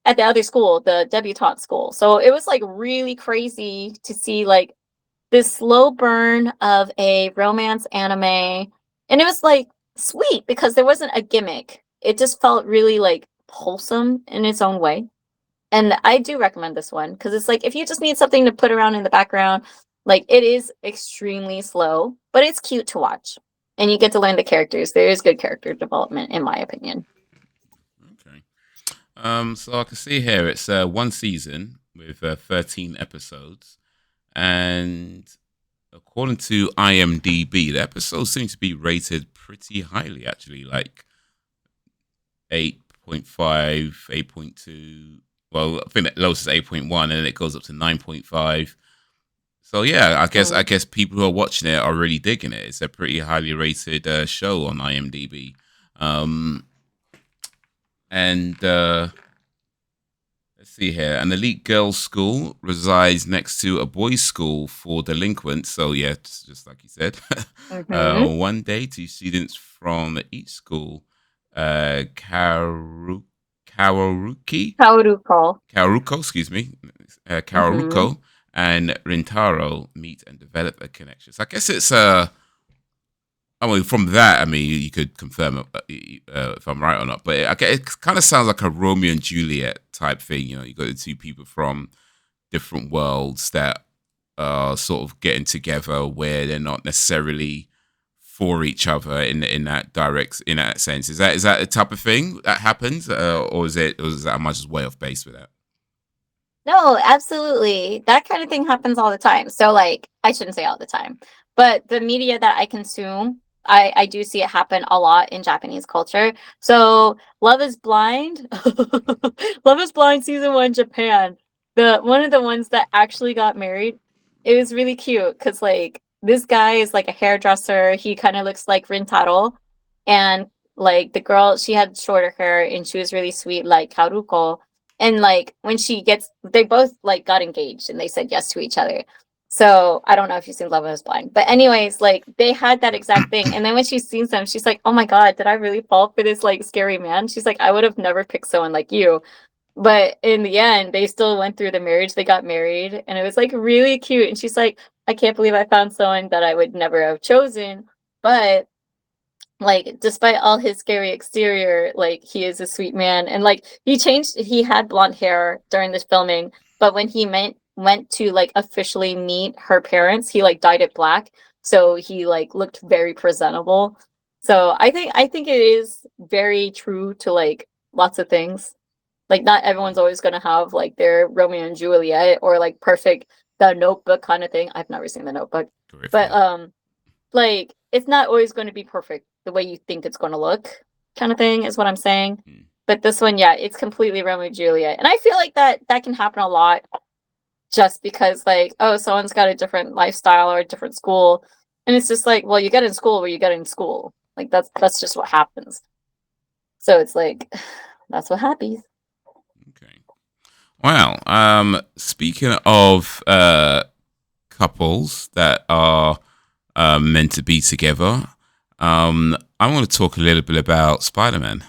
at the other school, the debutante school. So it was like really crazy to see like this slow burn of a romance anime. And it was like sweet because there wasn't a gimmick. It just felt really like wholesome in its own way. And I do recommend this one because it's like if you just need something to put around in the background, like it is extremely slow, but it's cute to watch. And you get to learn the characters. There is good character development, in my opinion.
Okay. So I can see here it's one season with 13 episodes, and according to IMDb, the episodes seem to be rated pretty highly, actually, like 8.5, 8.2. Well, I think the lowest is 8.1, and then it goes up to 9.5. So yeah, I
Mm.
guess people who are watching it are really digging it. It's a pretty highly rated show on IMDb. Um, and let's see here. An elite girls' school resides next to a boys' school for delinquents. So, yeah, just like you said.
Mm-hmm.
One day, two students from each school,
Kaoruko.
Karuko, excuse me,
Mm-hmm.
Karuko and Rintaro meet and develop a connection. So I guess it's I mean, from that, I mean, you could confirm if I'm right or not. But it kind of sounds like a Romeo and Juliet type thing. You know, you got the two people from different worlds that are sort of getting together where they're not necessarily for each other in that sense. Is that the type of thing that happens, or is that am I just way off base with that?
No, absolutely. That kind of thing happens all the time. So like I shouldn't say all the time, but the media that I consume, I do see it happen a lot in Japanese culture. So Love is Blind, Love is Blind season 1 Japan. The one of the ones that actually got married. It was really cute cuz like this guy is like a hairdresser. He kind of looks like Rintaro, and like the girl, she had shorter hair and she was really sweet like Haruko, And like when they both like got engaged and they said yes to each other. So I don't know if you've seen Love is Blind, but anyways, like they had that exact thing. And then when she sees them, she's like, "Oh my god, did I really fall for this like scary man?" She's like, "I would have never picked someone like you." But in the end, they still went through the marriage. They got married, and it was like really cute. And she's like, "I can't believe I found someone that I would never have chosen." But like despite all his scary exterior, like he is a sweet man. And like he had blonde hair during this filming, but when he went to like officially meet her parents, he like dyed it black, so he like looked very presentable. So I think it is very true to like lots of things. Like not everyone's always going to have like their Romeo and Juliet or like perfect The Notebook kind of thing. I've never seen The Notebook,
Correct,
but
yeah.
like it's not always going to be perfect the way you think it's going to look, kind of thing is what I'm saying.
Mm.
But this one, yeah, it's completely Romeo and Juliet, and I feel like that can happen a lot just because like, oh, someone's got a different lifestyle or a different school, and it's just like, well, you get in school where you get in school, like that's just what happens. So it's like that's what happens.
Okay. Wow. Speaking of couples that are meant to be together, I want to talk a little bit about Spider-Man.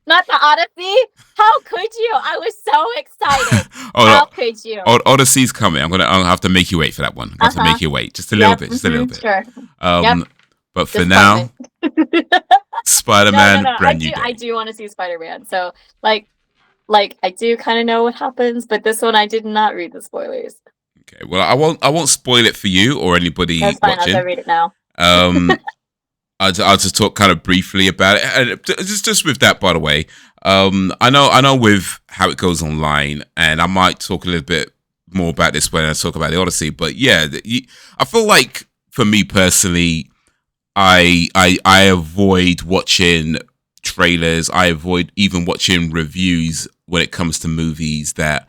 Not the Odyssey. How could you? I was so excited.
Oh,
How
no.
could you?
Odyssey's coming. I'll have to make you wait for that one. I'm going to have to make you wait just a little
Yep.
bit, just a little bit.
Sure. Yep.
But for now,
Disappointment.
Spider-Man,
No. I
brand new
do. I
day.
do want to see Spider-Man. So, like I do kind of know what happens, but this one I did not read the spoilers.
Okay. Well, I won't spoil it for you or anybody
That's fine. I'll go
watching.
read it now.
Um, I'll just talk kind of briefly about it. And just with that, by the way, I know with how it goes online, and I might talk a little bit more about this when I talk about the Odyssey. But yeah, I feel like for me personally, I avoid watching trailers. I avoid even watching reviews when it comes to movies that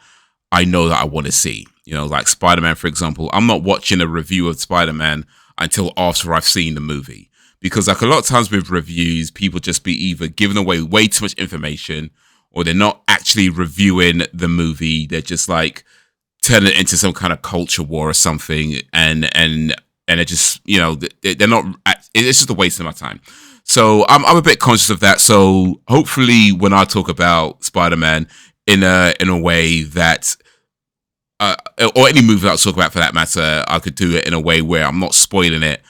I know that I want to see. You know, like Spider-Man, for example. I'm not watching a review of Spider-Man until after I've seen the movie. Because like a lot of times with reviews, people just be either giving away way too much information or they're not actually reviewing the movie. They're just like turning it into some kind of culture war or something. And it just, you know, they're not, it's just a waste of my time. So I'm a bit conscious of that. So hopefully when I talk about Spider-Man in a way that or any movie that I'll talk about for that matter, I could do it in a way where I'm not spoiling it,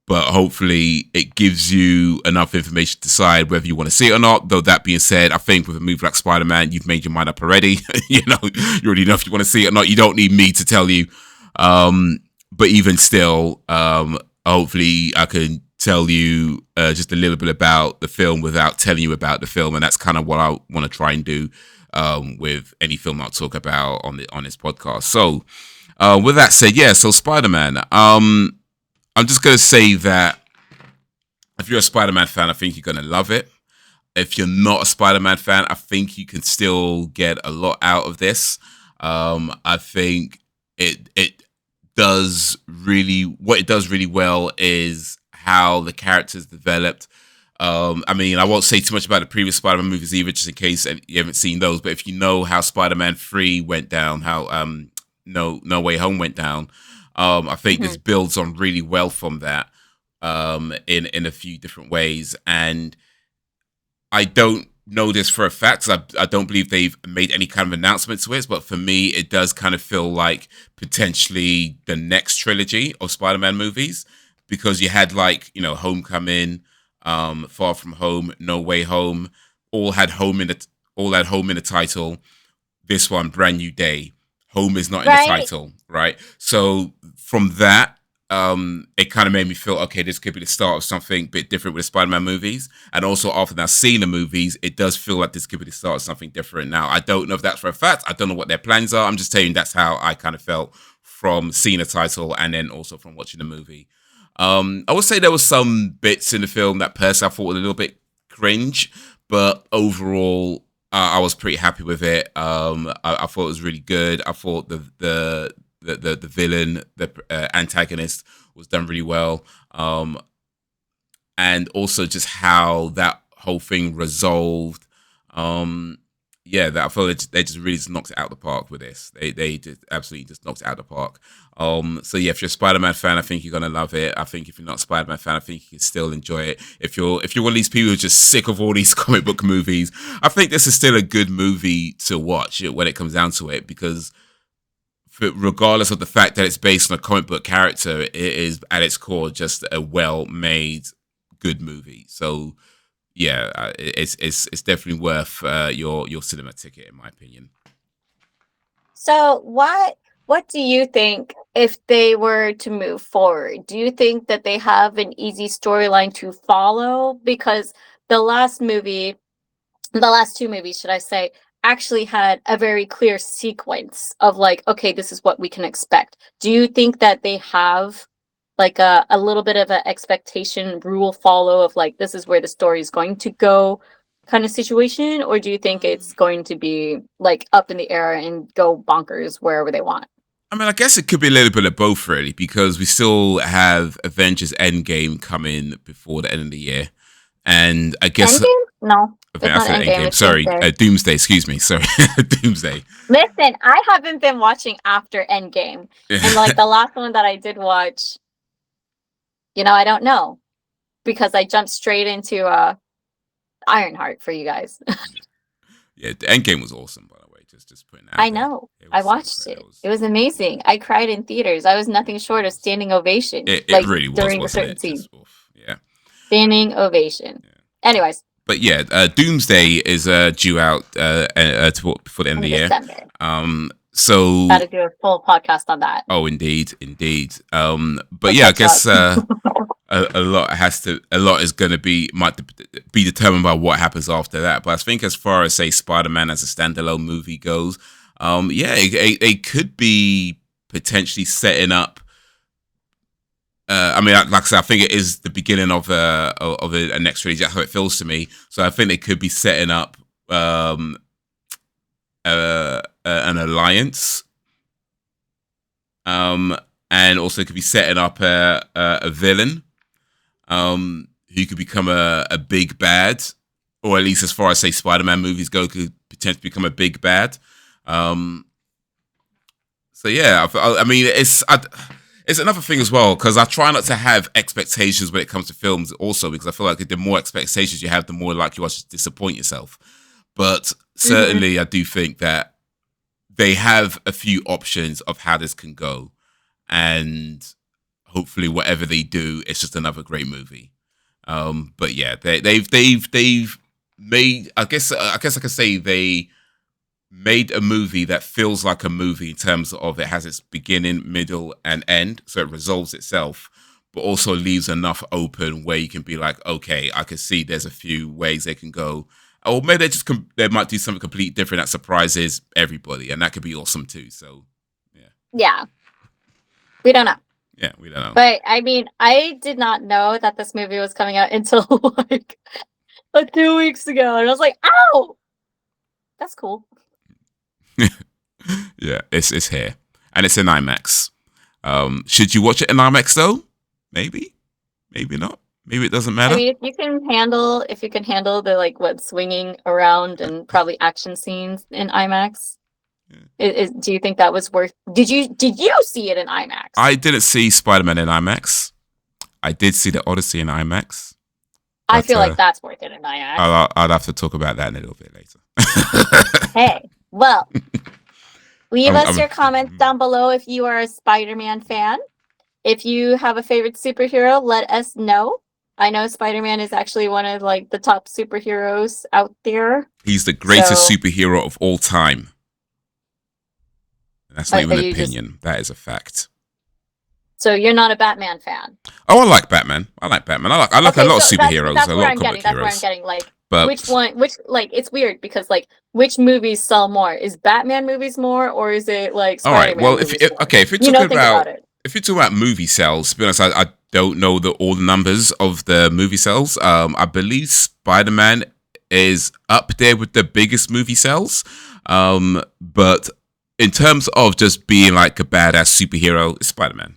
but hopefully it gives you enough information to decide whether you want to see it or not. Though that being said, I think with a movie like Spider-Man, you've made your mind up already. You know, you already know if you want to see it or not. You don't need me to tell you. But even still, hopefully I can tell you just a little bit about the film without telling you about the film, and that's kind of what I want to try and do with any film I'll talk about on this podcast. So, with that said, yeah. So Spider-Man. I'm just gonna say that if you're a Spider-Man fan, I think you're gonna love it. If you're not a Spider-Man fan, I think you can still get a lot out of this. I think it does really what it does really well is how the characters developed. I mean, I won't say too much about the previous Spider-Man movies either, just in case you haven't seen those. But if you know how Spider-Man 3 went down, how No Way Home went down, I think this builds on really well from that in a few different ways. And I don't know this for a fact. I don't believe they've made any kind of announcement to it. But for me, it does kind of feel like potentially the next trilogy of Spider-Man movies, because you had like, you know, Homecoming, Far From Home, No Way Home, all had home in the title. This one, Brand New Day, home is not in the
Right.
title, right? So from that, it kind of made me feel, okay, this could be the start of something a bit different with the Spider-Man movies. And also after now seeing the movies, it does feel like this could be the start of something different. Now, I don't know if that's for a fact. I don't know what their plans are. I'm just telling you that's how I kind of felt from seeing the title and then also from watching the movie. I would say there was some bits in the film that personally I thought were a little bit cringe, but overall, I was pretty happy with it. I thought it was really good. I thought the villain, the antagonist, was done really well, and also just how that whole thing resolved. yeah, that I feel they just really just knocked it out of the park with this. They just absolutely just knocked it out of the park. So yeah, if you're a Spider-Man fan, I think you're gonna love it. I think if you're not a Spider-Man fan, I think you can still enjoy it. If you're one of these people who's just sick of all these comic book movies, I think this is still a good movie to watch when it comes down to it, because regardless of the fact that it's based on a comic book character, it is at its core just a well-made, good movie. So yeah, it's definitely worth your cinema ticket, in my opinion.
So what do you think if they were to move forward? Do you think that they have an easy storyline to follow? Because the last two movies, should I say, actually had a very clear sequence of like, okay, this is what we can expect. Do you think that they have like a little bit of an expectation rule follow of like, this is where the story is going to go kind of situation? Or do you think it's going to be like up in the air and go bonkers wherever they want?
I mean, I guess it could be a little bit of both, really, because we still have Avengers Endgame coming before the end of the year. And I guess
Endgame? No,
I
it's
think
not
that's an
Endgame.
Endgame.
It's
Sorry,
Doomsday.
Doomsday. Excuse me. Sorry, Doomsday.
Listen, I haven't been watching after Endgame, and like the last one that I did watch, I don't know because I jumped straight into Ironheart for you guys.
Yeah, the Endgame was awesome, by the way. Just putting that out
I
there.
know.
It
I
was so
watched
great.
it. It was amazing. I cried in theaters. I was nothing short of standing ovation.
It
Like
really was,
during a
wasn't
certain
it?
scene.
Just oof, yeah.
Standing ovation. Anyways,
But yeah, Doomsday is due out before the end of
in
the year.
December.
So
Gotta do a full podcast on that.
oh, indeed. But
We'll
yeah, I
catch
guess
up.
a lot is going to might be determined by what happens after that. But I think as far as say Spider-Man as a standalone movie goes, yeah, it could be potentially setting up. I mean, like I said, I think it is the beginning of a next release. That's how it feels to me. So I think they could be setting up an alliance, and also could be setting up a villain, who could become a big bad, or at least as far as say Spider-Man movies go, could potentially become a big bad. So yeah, I mean, it's another thing as well, because I try not to have expectations when it comes to films also, because I feel like the more expectations you have, the more likely you are to disappoint yourself. But certainly I do think that they have a few options of how this can go, and hopefully whatever they do, it's just another great movie. But yeah, they've made, I guess I could say they made a movie that feels like a movie in terms of it has its beginning, middle, and end, so it resolves itself, but also leaves enough open where you can be like, okay, I can see there's a few ways they can go, or maybe they might do something completely different that surprises everybody, and that could be awesome too. So
Yeah. We don't know.
Yeah, we don't know.
But I mean, I did not know that this movie was coming out until like 2 weeks ago, and I was like, "Ow, that's cool."
Yeah, it's here, and it's in IMAX. Should you watch it in IMAX though? Maybe not. Maybe it doesn't matter.
I mean, if you can handle the like web swinging around and probably action scenes in IMAX, do you think that was worth? Did you see it in IMAX?
I didn't see Spider-Man in IMAX. I did see The Odyssey in IMAX.
I feel like that's worth it in IMAX.
I'll have to talk about that in a little bit later.
Hey, well, leave us your comments down below if you are a Spider-Man fan. If you have a favorite superhero, let us know. I know Spider-Man is actually one of like the top superheroes out there.
He's the greatest superhero of all time. And that's not even an opinion. That is a fact.
So you're not a Batman fan?
Oh, I like Batman. I like a lot of superheroes.
That's
a
where
lot
I'm
of comic
getting.
heroes.
That's where I'm getting. Like, but it's weird because like, which movies sell more? Is Batman movies more, or is it like Spider-Man?
All right. Well, if you're talking about movie sales, to be honest, I don't know all the numbers of the movie sales. I believe Spider-Man is up there with the biggest movie sales. But in terms of just being like a badass superhero, it's Spider-Man.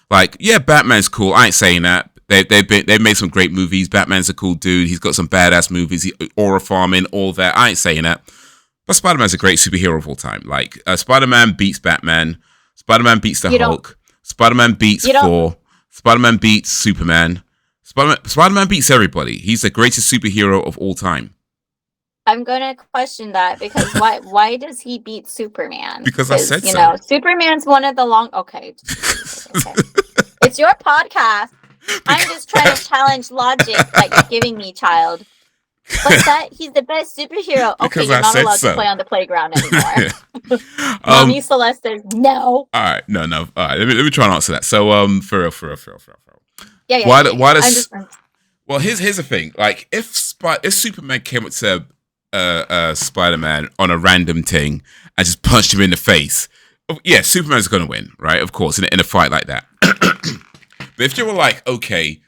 Like, yeah, Batman's cool. I ain't saying that. They've made some great movies. Batman's a cool dude. He's got some badass movies. Aura farming, all that. I ain't saying that. But Spider-Man's a great superhero of all time. Like, Spider-Man beats Batman. Spider-Man beats the
You don't.
Hulk. Spider-Man beats
You don't.
Thor. Spider-Man beats Superman. Spider-Man beats everybody. He's the greatest superhero of all time.
I'm gonna question that because why does he beat Superman?
Because I said
you
so.
know, Superman's one of the long. Okay, okay. It's your podcast. I'm just trying to challenge logic that you're giving me, child. But that he's the best superhero. Okay,
Because
you're
I
not
said
allowed
so.
to play on the playground anymore. Mommy Celeste says no.
All right, no. All right, let me try and answer that. So, for real.
Yeah.
Why
Yeah.
does? Well, here's the thing. Like, if Superman came up to Spider-Man on a random thing and just punched him in the face, yeah, Superman's gonna win, right? Of course, in a fight like that. But if you were like, okay,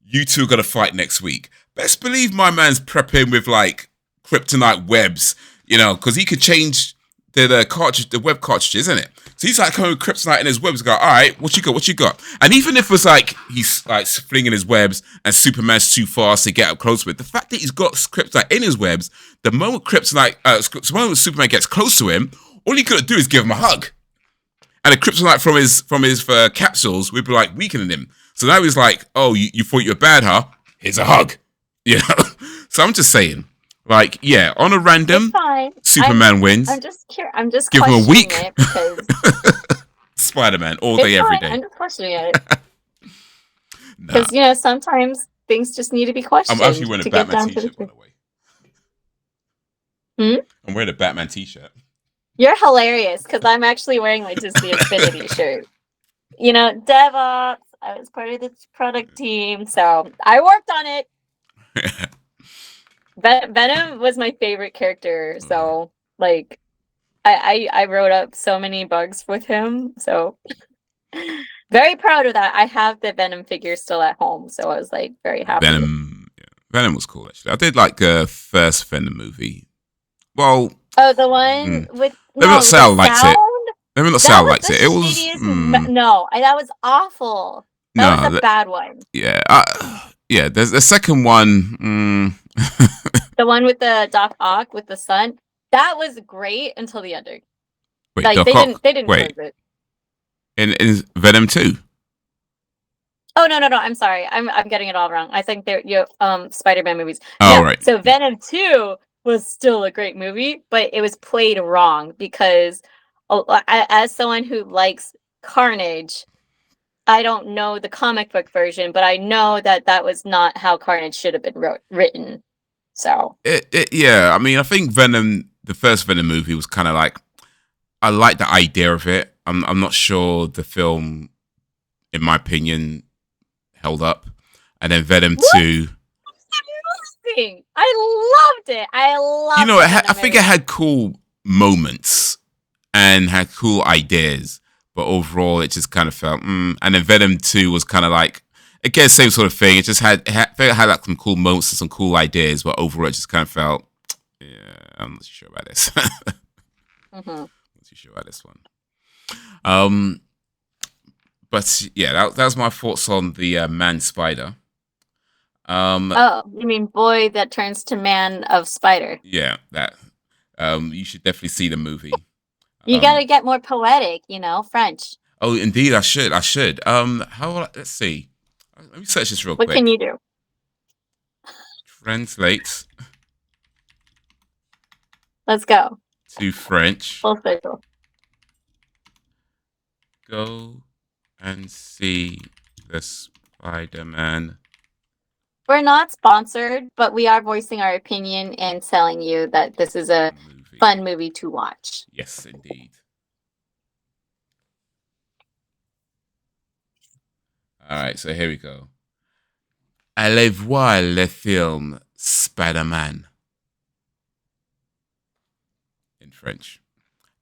you two are gonna fight next week, best believe my man's prepping with like kryptonite webs, you know, because he could change the web cartridge, isn't it? So he's like coming with kryptonite in his webs. Go, all right, what you got? And even if it was like he's like flinging his webs and Superman's too fast to get up close with, the fact that he's got kryptonite in his webs, the moment Superman gets close to him, all he could do is give him a hug, and the kryptonite from his capsules would be like weakening him. So now he's like, oh, you thought you were bad, huh? Here's a hug, you know. So I'm just saying. Like, yeah, on a random, Superman wins.
I'm just
give him a week.
It because
Spider-Man all day, every day.
I'm just questioning it. Because, you know, sometimes things just need to be questioned.
I'm actually wearing a Batman t-shirt, by the way. I'm wearing a Batman t-shirt.
You're hilarious, because I'm actually wearing my Disney Infinity shirt. You know, DevOps, I was part of the product team, so I worked on it. Venom was my favorite character, so like I wrote up so many bugs with him, so very proud of that. I have the Venom figure still at home, so I was like very happy.
Venom was cool actually. I did like the first Venom movie. Well,
the one with
let me not say I liked it. Let me not say I liked it. It was
no, that was awful. That was a bad one.
Yeah, there's the second one.
The one with the Doc Ock with the sun. That was great until the ending.
Wait,
like they didn't close it.
In Venom 2.
Oh no! I'm sorry. I'm getting it all wrong. I think they're Spider-Man movies.
Oh right.
So Venom 2 was still a great movie, but it was played wrong because as someone who likes Carnage, I don't know the comic book version, but I know that was not how Carnage should have been written. So
yeah, I mean, I think Venom, the first Venom movie, was kind of like, I like the idea of it. I'm not sure the film, in my opinion, held up. And then Venom 2.
I loved it.
You know, I think it had cool moments and had cool ideas, but overall it just kind of felt. And then Venom 2 was kind of like, again, same sort of thing. It just had like some cool moments and some cool ideas, but overall it just kind of felt, yeah, I'm not too sure about this. Not too sure about this one. But yeah, that was my thoughts on the Man Spider.
Oh, you mean boy that turns to man of spider?
Yeah, that. You should definitely see the movie.
You got to get more poetic, you know, French.
Oh, indeed, I should. Let's see. Let me search this real quick.
What can you do?
Translate.
Let's go.
To French.
Full circle.
Go and see the Spider-Man.
We're not sponsored, but we are voicing our opinion and telling you that this is a fun movie to watch.
Yes, indeed. All right, so here we go. Allez voir le film Spider-Man. In French.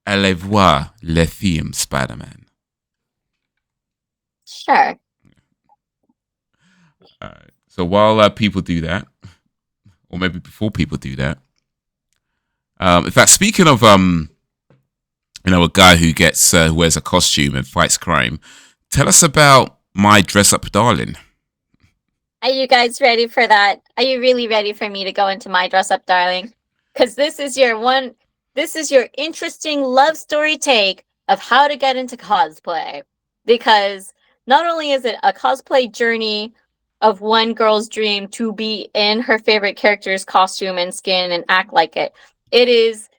Allez voir le film Spider-Man.
Sure.
All right. So while people do that, or maybe before people do that, in fact, speaking of a guy who wears a costume and fights crime, tell us about My Dress Up Darling.
Are you guys ready for that? Are you really ready for me to go into My Dress Up Darling? Because this is this is your interesting love story take of how to get into cosplay. Because not only is it a cosplay journey of one girl's dream to be in her favorite character's costume and skin and act like it is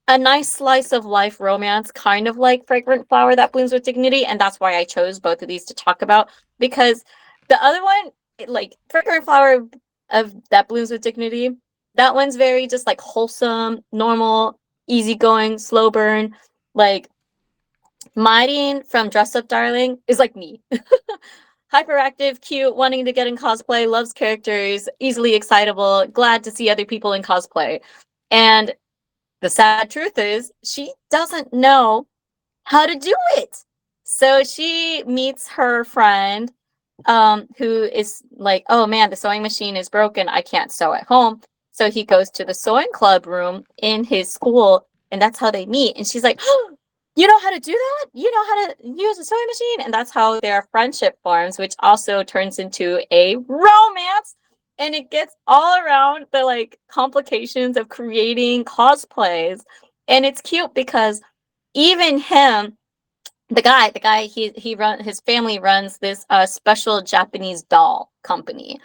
a nice slice of life romance, kind of like Fragrant Flower That Blooms with Dignity, and that's why I chose both of these to talk about, because the other one, like Fragrant Flower of That Blooms with Dignity, that one's very just like wholesome, normal, easygoing, slow burn. Like Maureen from Dress Up Darling is like me. Hyperactive, cute, wanting to get in cosplay, loves characters, easily excitable, glad to see other people in cosplay. And the sad truth is, she doesn't know how to do it. So she meets her friend, who is like, oh man, the sewing machine is broken. I can't sew at home. So he goes to the sewing club room in his school, and that's how they meet. And she's like, oh, you know how to do that? You know how to use a sewing machine? And that's how their friendship forms, which also turns into a romance. And it gets all around the like complications of creating cosplays. And it's cute because even him, the guy, his family runs this special Japanese doll company,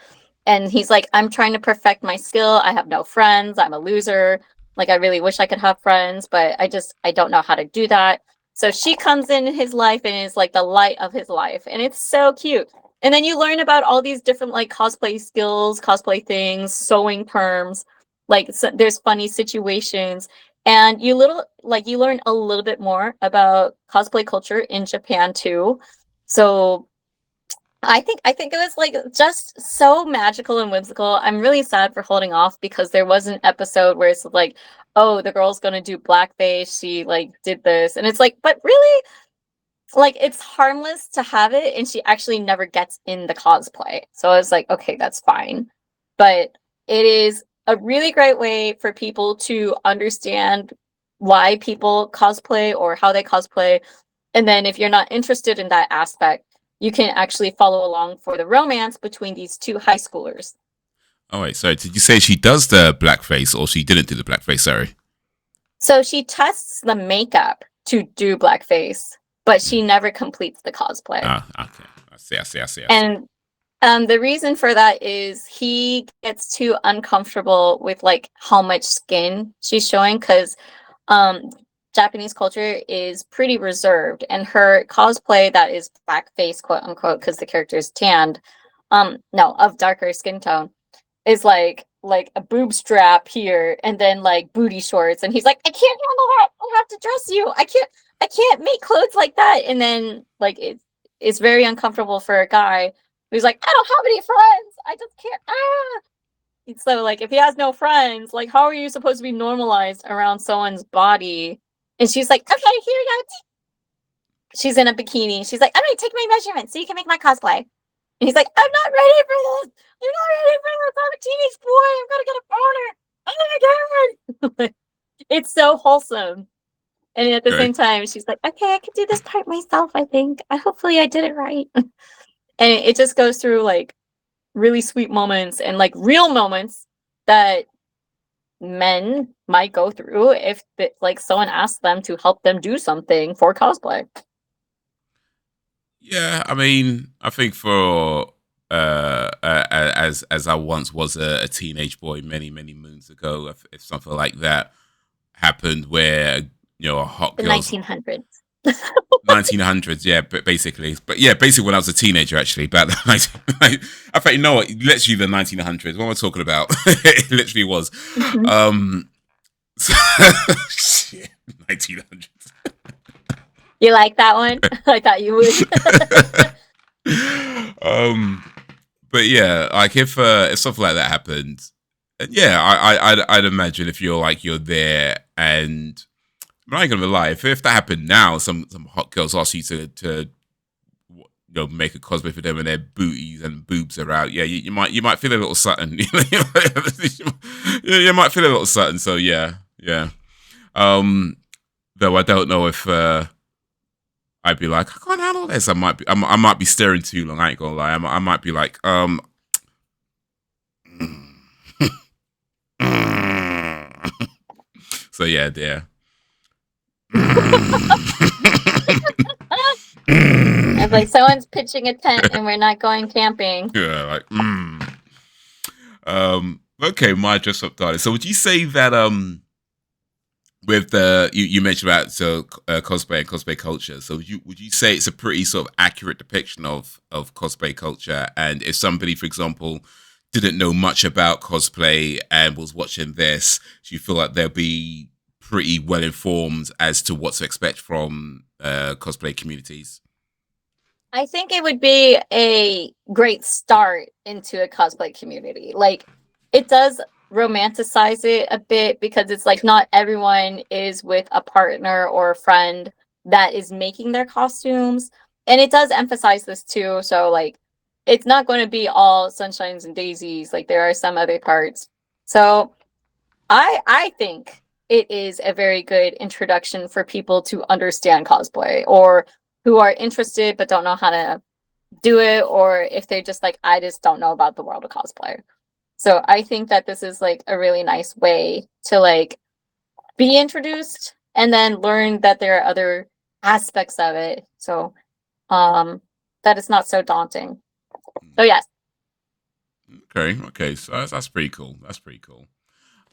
and he's like, I'm trying to perfect my skill. I have no friends. I'm a loser. Like, I really wish I could have friends, but I don't know how to do that. So she comes in his life and is like the light of his life, and it's so cute. And then you learn about all these different like cosplay skills, cosplay things, sewing terms. Like, so there's funny situations, and you learn a little bit more about cosplay culture in Japan too. So I think it was like just so magical and whimsical. I'm really sad for holding off because there was an episode where it's like, oh, the girl's gonna do blackface. She like did this, and it's like, but really, like it's harmless to have it, and she actually never gets in the cosplay. So I was like, okay, that's fine. But it is a really great way for people to understand why people cosplay or how they cosplay. And then if you're not interested in that aspect, you can actually follow along for the romance between these two high schoolers.
Oh wait, sorry. Did you say she does the blackface or she didn't do the blackface? Sorry.
So she tests the makeup to do blackface, but she never completes the cosplay.
Ah, okay. I see.
And the reason for that is he gets too uncomfortable with like how much skin she's showing, because um Japanese culture is pretty reserved, and her cosplay that is blackface, quote unquote, because the character is tanned, no, of darker skin tone, is like a boob strap here and then like booty shorts, and he's like, I can't handle that. I'll have to dress you. I can't make clothes like that. And then like it's very uncomfortable for a guy who's like, I don't have any friends. I just can't. So like if he has no friends, like how are you supposed to be normalized around someone's body? And she's like, okay, here you go. She's in a bikini. She's like, I'm gonna take my measurements so you can make my cosplay. And he's like, I'm not ready for this. I'm not ready for this. I'm a teenage boy. I'm gonna get a boner. Oh my god. It's so wholesome. And at the
Okay.
same time, she's like, okay, I could do this part myself, I think. Hopefully I did it right. And it just goes through like really sweet moments and like real moments that men might go through if like someone asks them to help them do something for cosplay.
Yeah, I mean, I think for as I once was a teenage boy many moons ago, if something like that happened, where a hot
The
girl's
1900s.
1900s, yeah, but basically when I was a teenager, actually, about the I thought, you know what, literally the 1900s. What am I talking about? It literally was.
Mhm.
Shit, 1900s.
You like that one? I thought you would.
But yeah, like if something like that happened, yeah, I'd imagine if you're there, and I'm not gonna lie, if that happened now, some hot girls ask you to make a cosplay for them and their booties and boobs are out, yeah, you might feel a little something. You might feel a little something. So yeah. Though I don't know if I'd be like, I can't handle this. I might be staring too long. I ain't gonna lie. I might be like, So yeah, yeah.
It's like someone's pitching a tent and we're not going camping.
Yeah, like okay, my dress up darling. So would you say that with the you mentioned about cosplay and cosplay culture, so would you say it's a pretty sort of accurate depiction of cosplay culture? And if somebody, for example, didn't know much about cosplay and was watching this, do you feel like they'll be pretty well informed as to what to expect from cosplay communities?
I think it would be a great start into a cosplay community. Like, it does romanticize it a bit because it's like not everyone is with a partner or a friend that is making their costumes. And it does emphasize this too. So, like, it's not going to be all sunshines and daisies. Like, there are some other parts. So, I think it is a very good introduction for people to understand cosplay or who are interested but don't know how to do it, or if they're just like, I just don't know about the world of cosplay. So I think that this is like a really nice way to like be introduced and then learn that there are other aspects of it. So that it's not so daunting. So yes.
Okay, so that's pretty cool. That's pretty cool.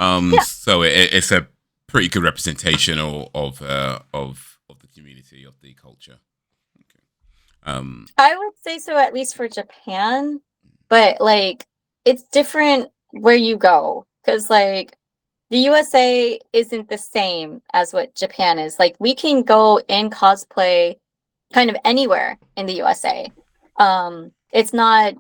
Yeah.
So it's a pretty good representation of the community of the culture. Okay.
I would say so, at least for Japan, but like it's different where you go because like the USA isn't the same as what Japan is. Like we can go in cosplay kind of anywhere in the USA. It's not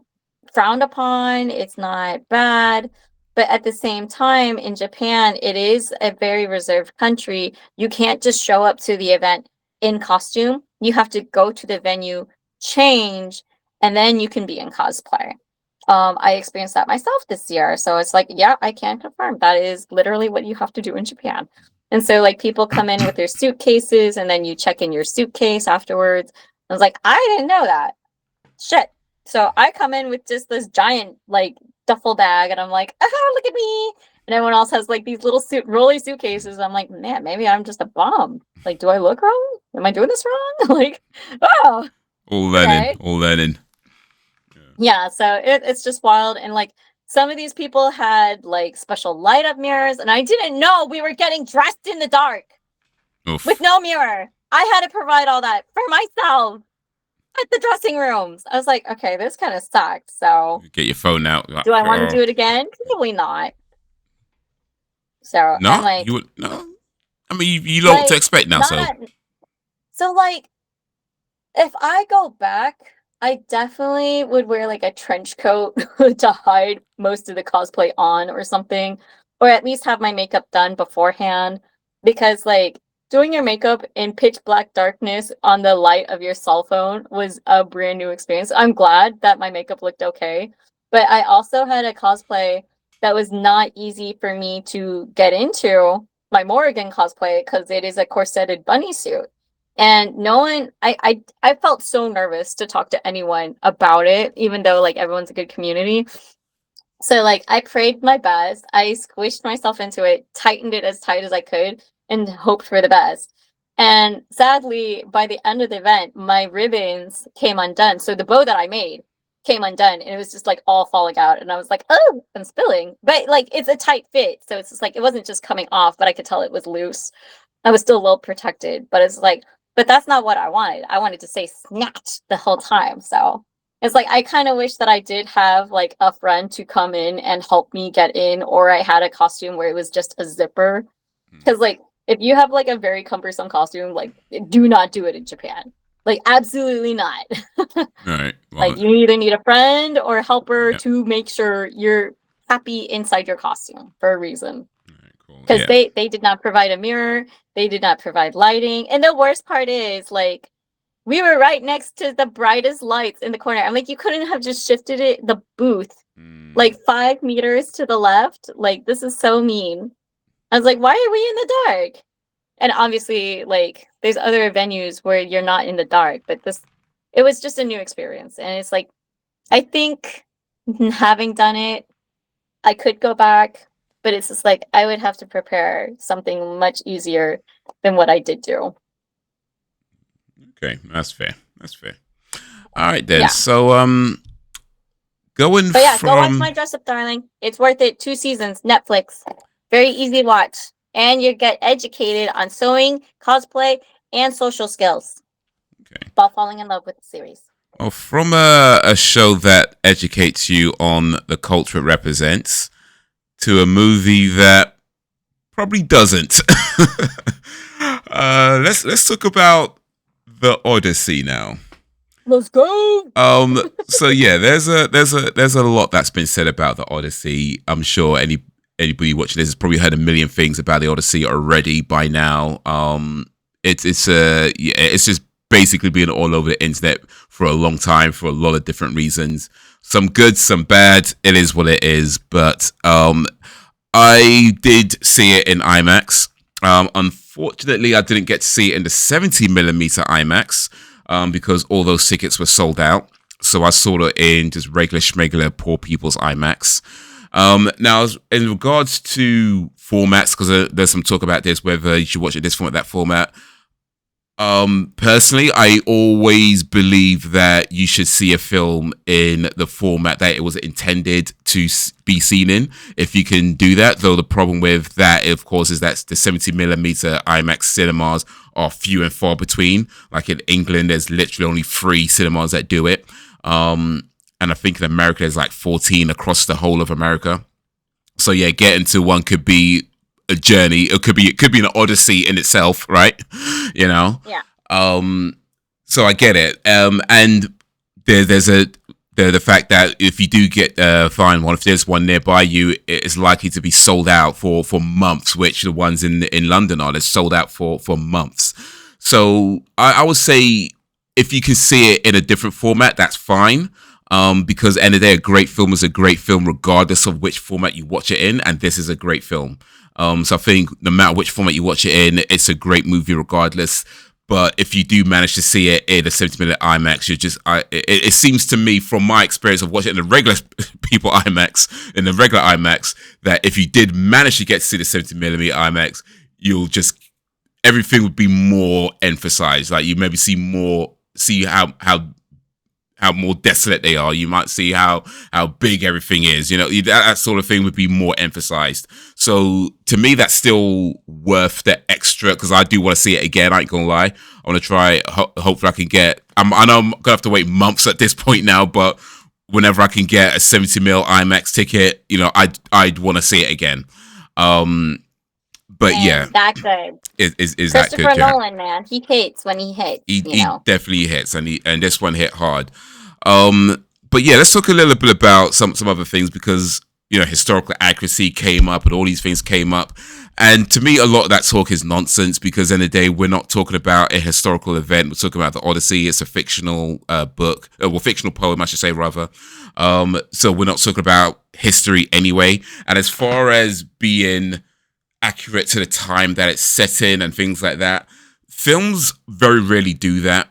frowned upon, it's not bad, but at the same time in Japan it is a very reserved country. You can't just show up to the event in costume. You have to go to the venue, change, and then you can be in cosplay. I experienced that myself this year. So it's like, yeah, I can confirm that is literally what you have to do in Japan. And so like people come in with their suitcases and then you check in your suitcase afterwards. I was like, I didn't know that. Shit. So I come in with just this giant like duffel bag and I'm like, oh, look at me. And everyone else has like these little rolly suitcases. I'm like, man, maybe I'm just a bum. Like, do I look wrong? Am I doing this wrong? Like, oh,
all learning,
okay.
all learning.
Yeah, so it's just wild. And like some of these people had like special light up mirrors, and I didn't know we were getting dressed in the dark with
Oof.
no mirror. I had to provide all that for myself at the dressing rooms. I was like, okay, this kind of sucked. So
Get your phone out.
do I want to
Oh.
do it again? Probably not. So I'm
No, you
like,
would no. I mean, you know what to expect now. So
not so like if I go back, I definitely would wear like a trench coat to hide most of the cosplay on or something, or at least have my makeup done beforehand. Because like doing your makeup in pitch black darkness on the light of your cell phone was a brand new experience. I'm glad that my makeup looked okay, but I also had a cosplay that was not easy for me to get into, my Morrigan cosplay, because it is a corseted bunny suit. And no one, I felt so nervous to talk to anyone about it, even though like everyone's a good community. So like I prayed my best. I squished myself into it, tightened it as tight as I could, and hoped for the best. And sadly, by the end of the event, my ribbons came undone. So the bow that I made came undone, and it was just like all falling out. And I was like, "Oh, I'm spilling." But like it's a tight fit, so it's just like it wasn't just coming off, but I could tell it was loose. I was still well protected, but it's like, but that's not what I wanted. I wanted to say snatch the whole time. So it's like I kind of wish that I did have like a friend to come in and help me get in, or I had a costume where it was just a zipper. Because like if you have like a very cumbersome costume, like do not do it in Japan. Like absolutely not.
all right.
Like
Well,
you either need a friend or a helper
yeah.
to make sure you're happy inside your costume for a reason.
All right, cool.
Because
Yeah.
they did not provide a mirror, they did not provide lighting, and the worst part is like we were right next to the brightest lights in the corner. I'm like, you couldn't have just shifted it, the booth, like 5 meters to the left. Like, this is so mean. I was like, why are we in the dark? And obviously, like, there's other venues where you're not in the dark, but this, it was just a new experience. And it's like, I think having done it, I could go back. but it's just like I would have to prepare something much easier than what I did do.
Okay, that's fair. That's fair. All right then.
Yeah.
So going
But yeah, go watch
from
My Dress Up Darling. It's worth it. 2 seasons, Netflix. Very easy watch. And you get educated on sewing, cosplay, and social skills
okay.
while falling in love with the series.
Well, from a show that educates you on the culture it represents to a movie that probably doesn't. Let's talk about The Odyssey now.
Let's go.
So yeah, there's a lot that's been said about The Odyssey. I'm sure anybody watching this has probably heard a million things about The Odyssey already by now. It's just basically been all over the internet for a long time for a lot of different reasons. Some good, some bad. It is what it is. But I did see it in IMAX. Unfortunately, I didn't get to see it in the 70mm IMAX because all those tickets were sold out. So I saw it in just regular schmegular poor people's IMAX. Now, in regards to formats, because there's some talk about this, whether you should watch it this format, that format. Personally, I always believe that you should see a film in the format that it was intended to be seen in. If you can do that, though, the problem with that, of course, is that the 70mm IMAX cinemas are few and far between. Like in England, there's literally only 3 cinemas that do it. And I think in America, there's like 14 across the whole of America. So yeah, getting to one could be a journey. It could be an odyssey in itself, right? You know.
Yeah.
So I get it. And there's the fact that if you do get find one, if there's one nearby you, it's likely to be sold out for months. Which the ones in London are. They're sold out for months. So I would say if you can see it in a different format, that's fine. Because at the end of the day, a great film is a great film regardless of which format you watch it in, and this is a great film. So I think no matter which format you watch it in, it's a great movie regardless. But if you do manage to see it in a 70mm IMAX, it seems to me from my experience of watching it in the regular people IMAX, in the regular IMAX, that if you did manage to get to see the 70mm IMAX, you'll just, everything would be more emphasized. Like you maybe see how more desolate they are. You might see how big everything is. You know, that sort of thing would be more emphasized. So to me, that's still worth the extra because I do want to see it again. I ain't gonna lie. I want to try. Hopefully, I can get. I know I'm gonna have to wait months at this point now, but whenever I can get a 70mm IMAX ticket, you know, I'd want to see it again. But yeah,
that good.
Is that good?
Christopher Nolan, man, he hates when he hits.
He
know?
definitely hits, and this one hit hard. But yeah, let's talk a little bit about some other things because you know historical accuracy came up and all these things came up, and to me, a lot of that talk is nonsense because in the day we're not talking about a historical event. We're talking about the Odyssey. It's a fictional book, fictional poem, I should say rather. So we're not talking about history anyway. And as far as being accurate to the time that it's set in and things like that, films very rarely do that.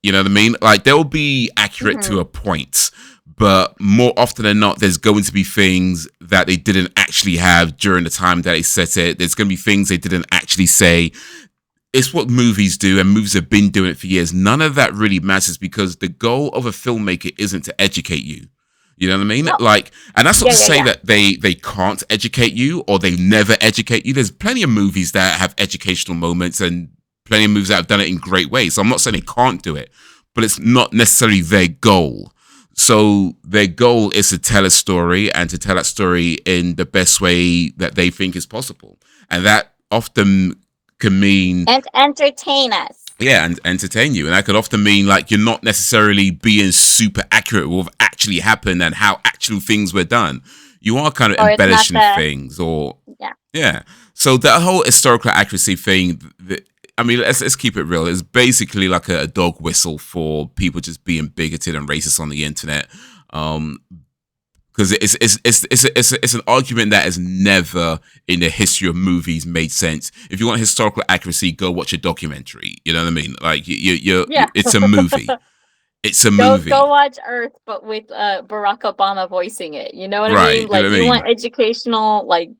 You know what I mean? Like they'll be accurate to a point, but more often than not, there's going to be things that they didn't actually have during the time that they set it. There's going to be things they didn't actually say. It's what movies do, and movies have been doing it for years. None of that really matters because the goal of a filmmaker isn't to educate you. You know what I mean?
No.
Like, and that's not to say that they can't educate you or they never educate you. There's plenty of movies that have educational moments and plenty of movies that have done it in great ways. So I'm not saying they can't do it, but it's not necessarily their goal. So their goal is to tell a story and to tell that story in the best way that they think is possible. And that often can mean...
And entertain us.
Yeah, and entertain you. And that could often mean like you're not necessarily being super accurate with what actually happened and how actual things were done. You are kind of embellishing things or... Yeah. So that whole historical accuracy thing... I mean, let's keep it real. It's basically like a dog whistle for people just being bigoted and racist on the internet, because it's an argument that has never in the history of movies made sense. If you want historical accuracy, go watch a documentary. You know what I mean? Like it's a movie. It's a movie.
Go watch Earth, but with Barack Obama voicing it. You know what I mean?
Like
you want educational, like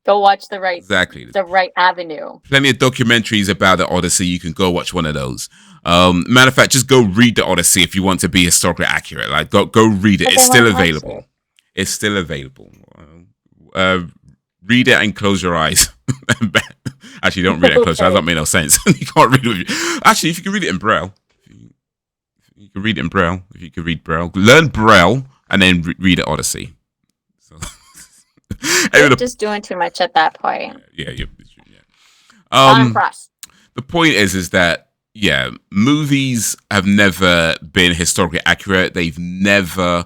Go watch
Exactly.
the right avenue.
Plenty of documentaries about the Odyssey. You can go watch one of those. Matter of fact, just go read the Odyssey if you want to be historically accurate. Like, go read it.
But
It's
they want
still
to watch
available.
it.
It's still available. Uh, Read it and close your eyes. Actually, don't read it and close your eyes. That made no sense. You can't read it. Actually, if you can read it in Braille, you can read it in Braille. If you can read Braille, learn Braille and then read the Odyssey. So,
You're just doing too much at that point.
Yeah.
I'm impressed.
The point is that movies have never been historically accurate. They've never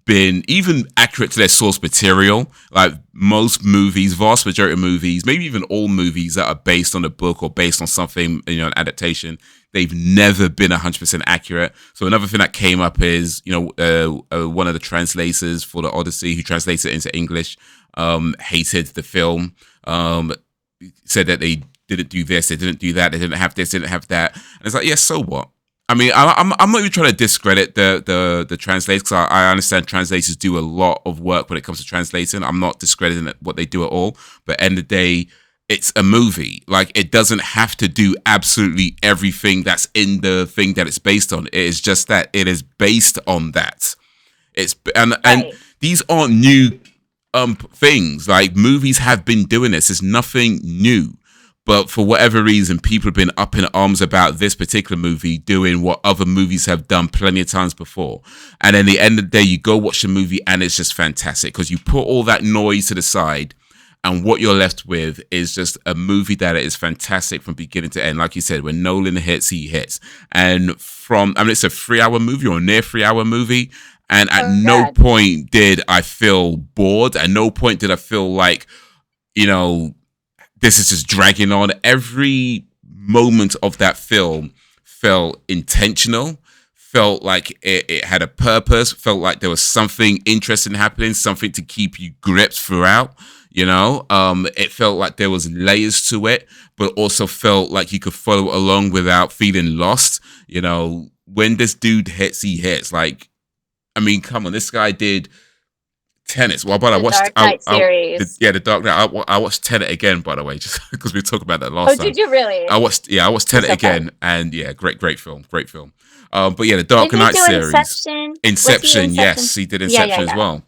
been even accurate to their source material. Like most movies, vast majority of movies, maybe even all movies that are based on a book or based on something, an adaptation, they've never been 100% accurate. So another thing that came up is, one of the translators for the Odyssey who translated it into English, hated the film, said that they didn't do this, they didn't do that, they didn't have this, they didn't have that. And it's like, so what? I mean, I'm not even trying to discredit the translators, because I understand translators do a lot of work when it comes to translating. I'm not discrediting what they do at all. But at the end of the day, it's a movie. Like, it doesn't have to do absolutely everything that's in the thing that it's based on. It is just that it is based on that. And these aren't new things. Like, movies have been doing this. It's nothing new. But for whatever reason, people have been up in arms about this particular movie doing what other movies have done plenty of times before. And at the end of the day, you go watch the movie and it's just fantastic, because you put all that noise to the side and what you're left with is just a movie that is fantastic from beginning to end. Like you said, when Nolan hits, he hits. And it's a 3-hour movie or a near 3-hour movie. And at no point did I feel bored. At no point did I feel like, this is just dragging on. Every moment of that film felt intentional, felt like it had a purpose, felt like there was something interesting happening, something to keep you gripped throughout. It felt like there was layers to it, but also felt like you could follow along without feeling lost. When this dude hits, he hits. Like, I mean, come on, this guy did Tenet. Well, but I watched
Dark Knight series.
The Dark Knight. I watched Tenet again, by the way, just because we were talking about that last time.
Oh, did you really?
I watched Tenet again, and great film. But the Dark Knight series. Inception, yes, he did Inception as well.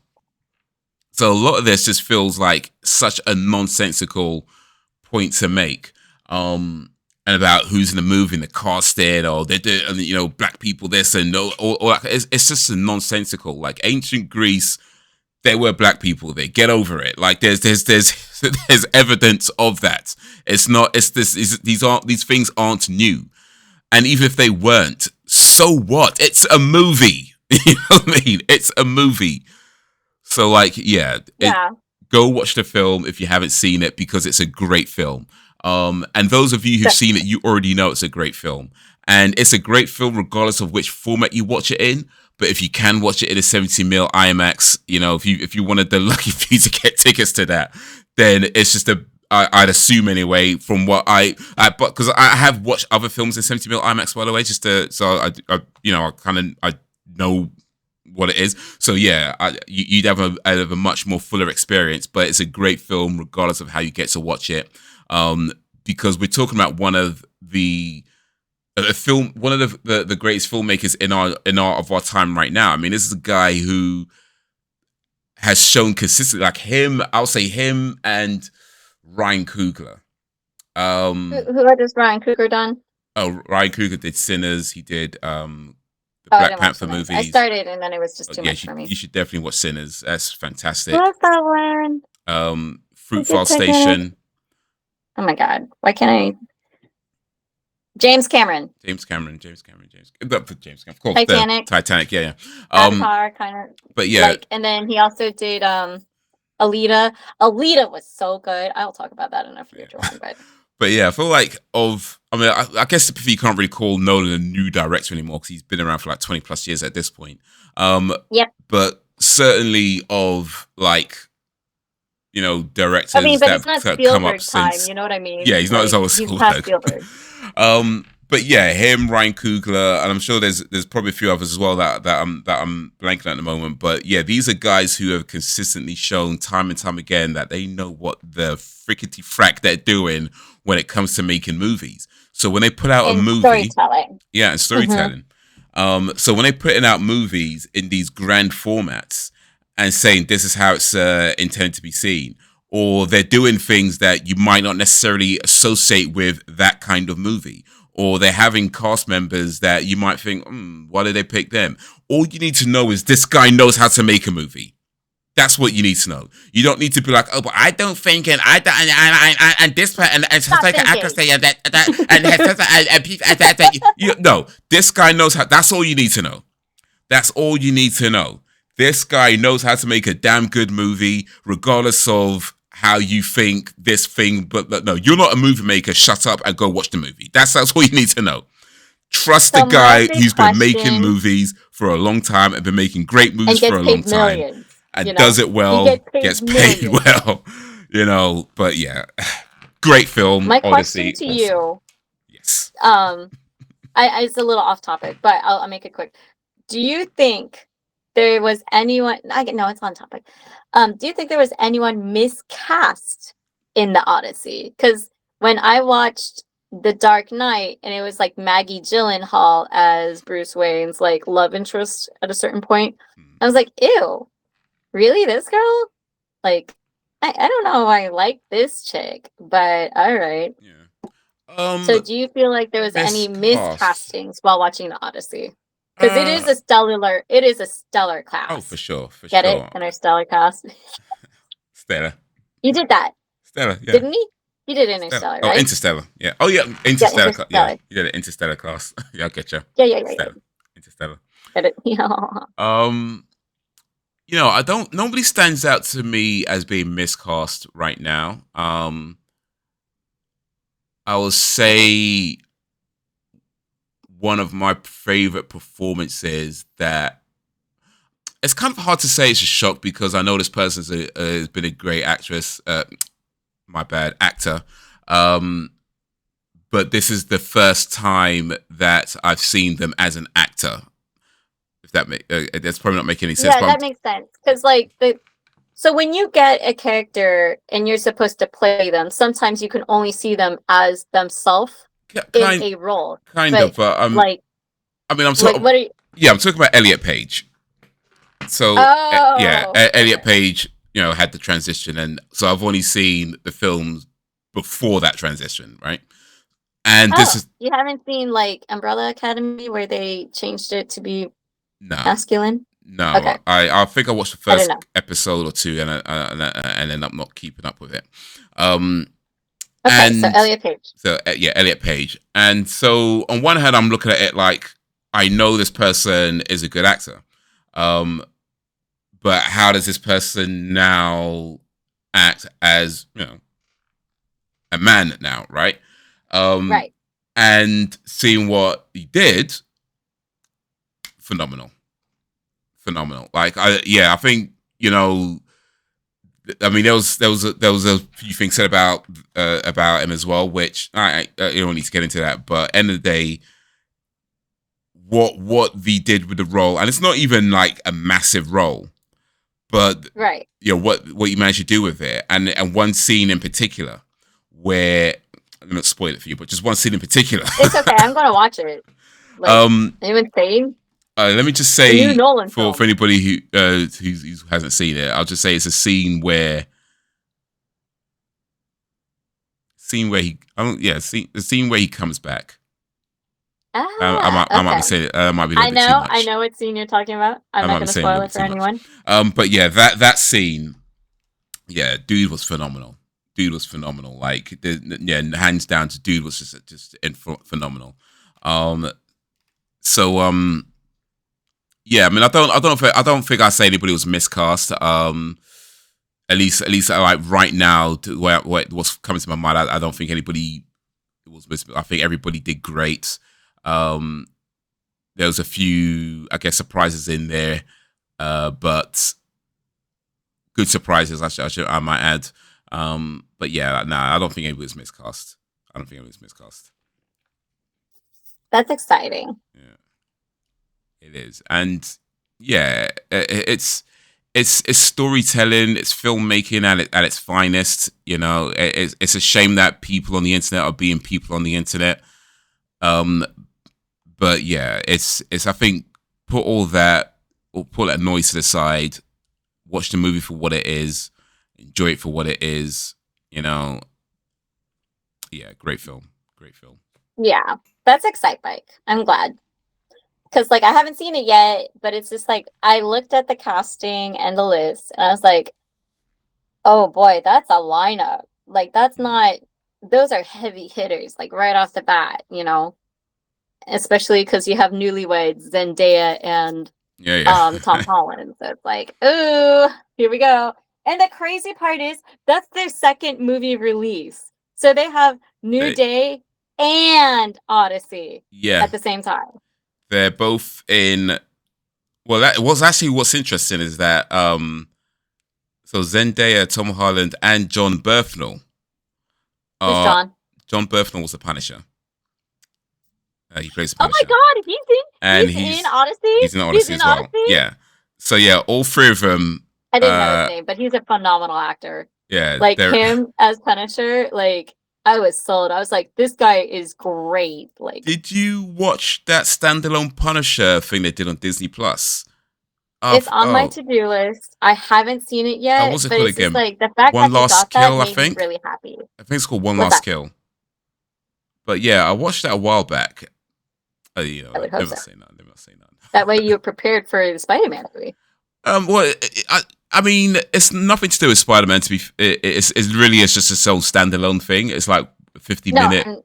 So a lot of this just feels like such a nonsensical point to make. And about who's in the movie and the casting, or they do, black people this and all that. It's just a nonsensical. Like ancient Greece, there were black people there. Get over it. Like there's evidence of that. It's not. It's this. These things aren't new. And even if they weren't, so what? It's a movie. You know what I mean? It's a movie. So go watch the film if you haven't seen it, because it's a great film. And those of you who've seen it, you already know it's a great film. And it's a great film regardless of which format you watch it in. But if you can watch it in a 70mm IMAX, if you wanted the lucky few to get tickets to that, then it's just I'd assume anyway, from what but because I have watched other films in 70mm IMAX, by the way, I know what it is. So you'd have a much more fuller experience. But it's a great film regardless of how you get to watch it, because we're talking about one of the greatest filmmakers in our time right now. I mean, this is a guy who has shown consistently, like him. I'll say him and Ryan Coogler.
Who has Ryan Coogler done?
Oh, Ryan Coogler did Sinners. He did the Black Panther movies.
I started and then it was just too much for me.
You should definitely watch Sinners. That's fantastic.
What's that one?
Fruitvale Station.
Oh my God! Why can't I? James Cameron.
James Cameron. Of course.
Titanic.
Titanic. Yeah.
Avatar, kind of.
But yeah.
And then he also did Alita. Alita was so good. I'll talk about that in a future one.
But I feel like I guess you can't really call Nolan a new director anymore, because he's been around for like 20 plus years at this point.
Yep.
But certainly of directors.
I mean, but it's not Spielberg time. You know what I mean?
Yeah, he's not as old as Spielberg. but yeah, him, Ryan Coogler, and I'm sure there's probably a few others as well that I'm blanking at the moment. But yeah, these are guys who have consistently shown time and time again that they know what the frickety frack they're doing when it comes to making movies. So when they put out a
And
movie,
storytelling.
yeah, and storytelling. So when they're putting out movies in these grand formats and saying this is how it's intended to be seen, or they're doing things that you might not necessarily associate with that kind of movie, or they're having cast members that you might think, why did they pick them? All you need to know is this guy knows how to make a movie. That's what you need to know. You don't need to be like, oh, but I don't think, and I don't, and this part, and
Stop
like I
thinking.
say, no, this guy knows how. That's all you need to know. That's all you need to know. This guy knows how to make a damn good movie, regardless of how you think this thing. But no, you're not a movie maker. Shut up and go watch the movie. That's all you need to know. Trust the guy who's been making movies for a long time and been making great movies for a long time.
Millions.
And does it well, gets paid well, But yeah, great film.
My
Odyssey,
question to
awesome.
you,
yes,
it's a little off topic, but I'll make it quick. Do you think there was anyone? No, it's on topic. Do you think there was anyone miscast in the Odyssey? Because when I watched The Dark Knight, and it was like Maggie Gyllenhaal as Bruce Wayne's like love interest at a certain point, I was like, ew. Really, this girl? Like, I don't know. I like this chick, but all right.
Yeah.
So, do you feel like there was any miscastings while watching the Odyssey? Because it is a stellar cast.
Oh, for sure,
Get it? And our stellar cast.
Stellar.
You did that.
Stellar, yeah.
Didn't he? He did Interstellar, right?
Oh, Interstellar. Yeah. Oh, yeah. Interstellar. Yeah, you did an Interstellar class. Yeah, I'll get you.
Yeah.
Interstellar.
Get it? Yeah.
Nobody stands out to me as being miscast right now. I will say one of my favorite performances that it's kind of hard to say it's a shock because I know this person has been a great actress. My bad, actor. But this is the first time that I've seen them as an actor. That's probably not making any sense.
Yeah, that makes sense. Because so when you get a character and you're supposed to play them, sometimes you can only see them as themselves in a role.
Kind of, but I'm talking.
What are you?
Yeah, I'm talking about Elliot Page. So Elliot Page, had the transition, and so I've only seen the films before that transition, right? And this is
you haven't seen like Umbrella Academy where they changed it to be masculine?
No, okay. I think I watched the first episode or two, and then I'm not keeping up with it.
So Elliot Page.
So Elliot Page. And so on one hand, I'm looking at it like I know this person is a good actor, but how does this person now act as a man now, right?
Right.
And seeing what he did, phenomenal. Like I think I mean there was a few things said about him as well, which I don't need to get into that. But end of the day, what he did with the role, and it's not even like a massive role, but
right,
what you managed to do with it, and one scene in particular where I'm not spoil it for you, but just one scene in particular.
It's okay. I'm gonna watch it. Anyone saying?
Let me just say for anybody who hasn't seen it, I'll just say it's a scene where the scene where he comes back. I might be saying it. Might be a little bit too much.
I know what scene you're talking about. I'm not going to spoil it for anyone.
But yeah, that scene, dude was phenomenal. Like, hands down, to dude was just phenomenal. I mean, I don't think I say anybody was miscast. At least, like right now, what's coming to my mind, I don't think anybody was miscast. I think everybody did great. There was a few, I guess, surprises in there, but good surprises. I might add. But yeah, I don't think anybody was miscast.
That's exciting.
Yeah, it is, and yeah, it's storytelling, it's filmmaking at its finest. You know, it's a shame that people on the internet are being people on the internet. Um, but yeah, it's I think put all that or put that noise to the side, watch the movie for what it is, enjoy it for what it is. You know, yeah, great film, great film.
Yeah, that's exciting. I'm glad. Because, like, I haven't seen it yet, but it's just like, I looked at the casting and the list, and I was like, oh boy, that's a lineup. Like, that's not, those are heavy hitters, like, right off the bat, you know? Especially because you have newlyweds, Zendaya and
Yeah,
Tom
yeah.
Holland. So it's like, ooh, here we go. And the crazy part is that's their second movie release. So they have New
they,
Day and Odyssey
yeah,
at the same time.
they're both in. Well, that was actually what's interesting is that so Zendaya, Tom Holland, and John Berthnell.
Who's
Uh,
John?
John Berthnell was the Punisher. He plays the
Oh my
Punisher,
god,
and
he's in Odyssey?
he's in
He's
Odyssey
in
as well.
Odyssey?
Yeah. So yeah, all three of them.
I didn't know his name, but he's a phenomenal actor.
Yeah,
Like
they're.
him as Punisher, like I was sold. I was like, this guy is great. Like
Did you watch that standalone Punisher thing they did on Disney Plus?
it's on my
Oh,
to-do list. I haven't seen it yet,
what's it
but
called
it's just
again?
like the fact
One
that they
Last
got that
Kill, I
made me
think.
really happy.
I think it's called One
What's
Last
that?
Kill. But yeah, I watched that a while back. You know,
I would
let
hope
me
so.
not say nothing. Let me not say nothing.
That way you're prepared for the Spider-Man movie.
Well, I mean, it's nothing to do with Spider-Man. To be, it's really it's just its own standalone thing. It's like a 50
No,
minute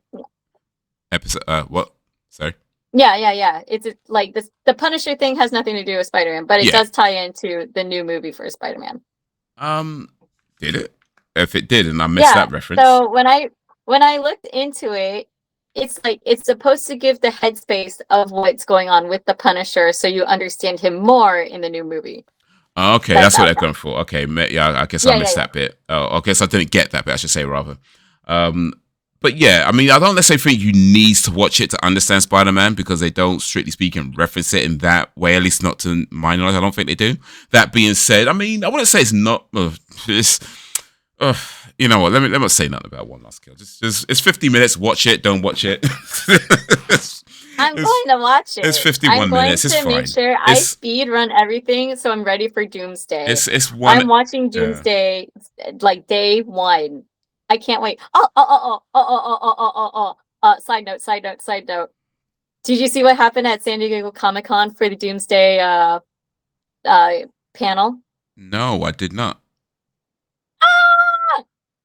episode. What? Sorry.
yeah. It's like this. The Punisher thing has nothing to do with Spider-Man, but it
Yeah.
does tie into the new movie for Spider-Man.
Um, did it? If it did, and I missed
Yeah.
that reference.
So when I looked into it, it's like it's supposed to give the headspace of what's going on with the Punisher, so you understand him more in the new movie.
Okay,
Like
that's what
that.
they're going for. Okay, yeah, I guess I missed
Yeah.
that bit. Oh, I guess I didn't get that bit. I should say rather. But yeah, I mean, I don't necessarily think you need to watch it to understand Spider-Man because they don't, strictly speaking, reference it in that way. At least not to my knowledge. I don't think they do. That being said, I mean, I wouldn't say it's not. It's, you know what? Let me not say nothing about One Last Kill. Just it's 50 minutes. Watch it. Don't watch it.
I'm going to watch it.
It's 51
I'm going
minutes. It's
to
fine.
make sure I speed run everything so I'm ready for Doomsday.
It's one.
I'm watching Doomsday like day one. I can't wait. Side note. Did you see what happened at San Diego Comic-Con for the Doomsday panel?
No, I did not.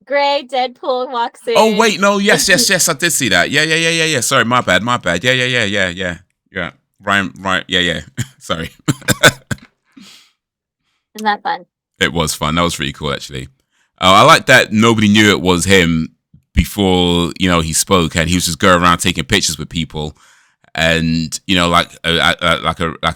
Gray Deadpool walks in.
Oh wait, no, yes, I did see that. Yeah. Sorry, my bad. Yeah. Right, yeah. Sorry.
Isn't that fun?
It was fun. That was pretty cool, actually. I like that nobody knew it was him before he spoke, and he was just going around taking pictures with people, and like a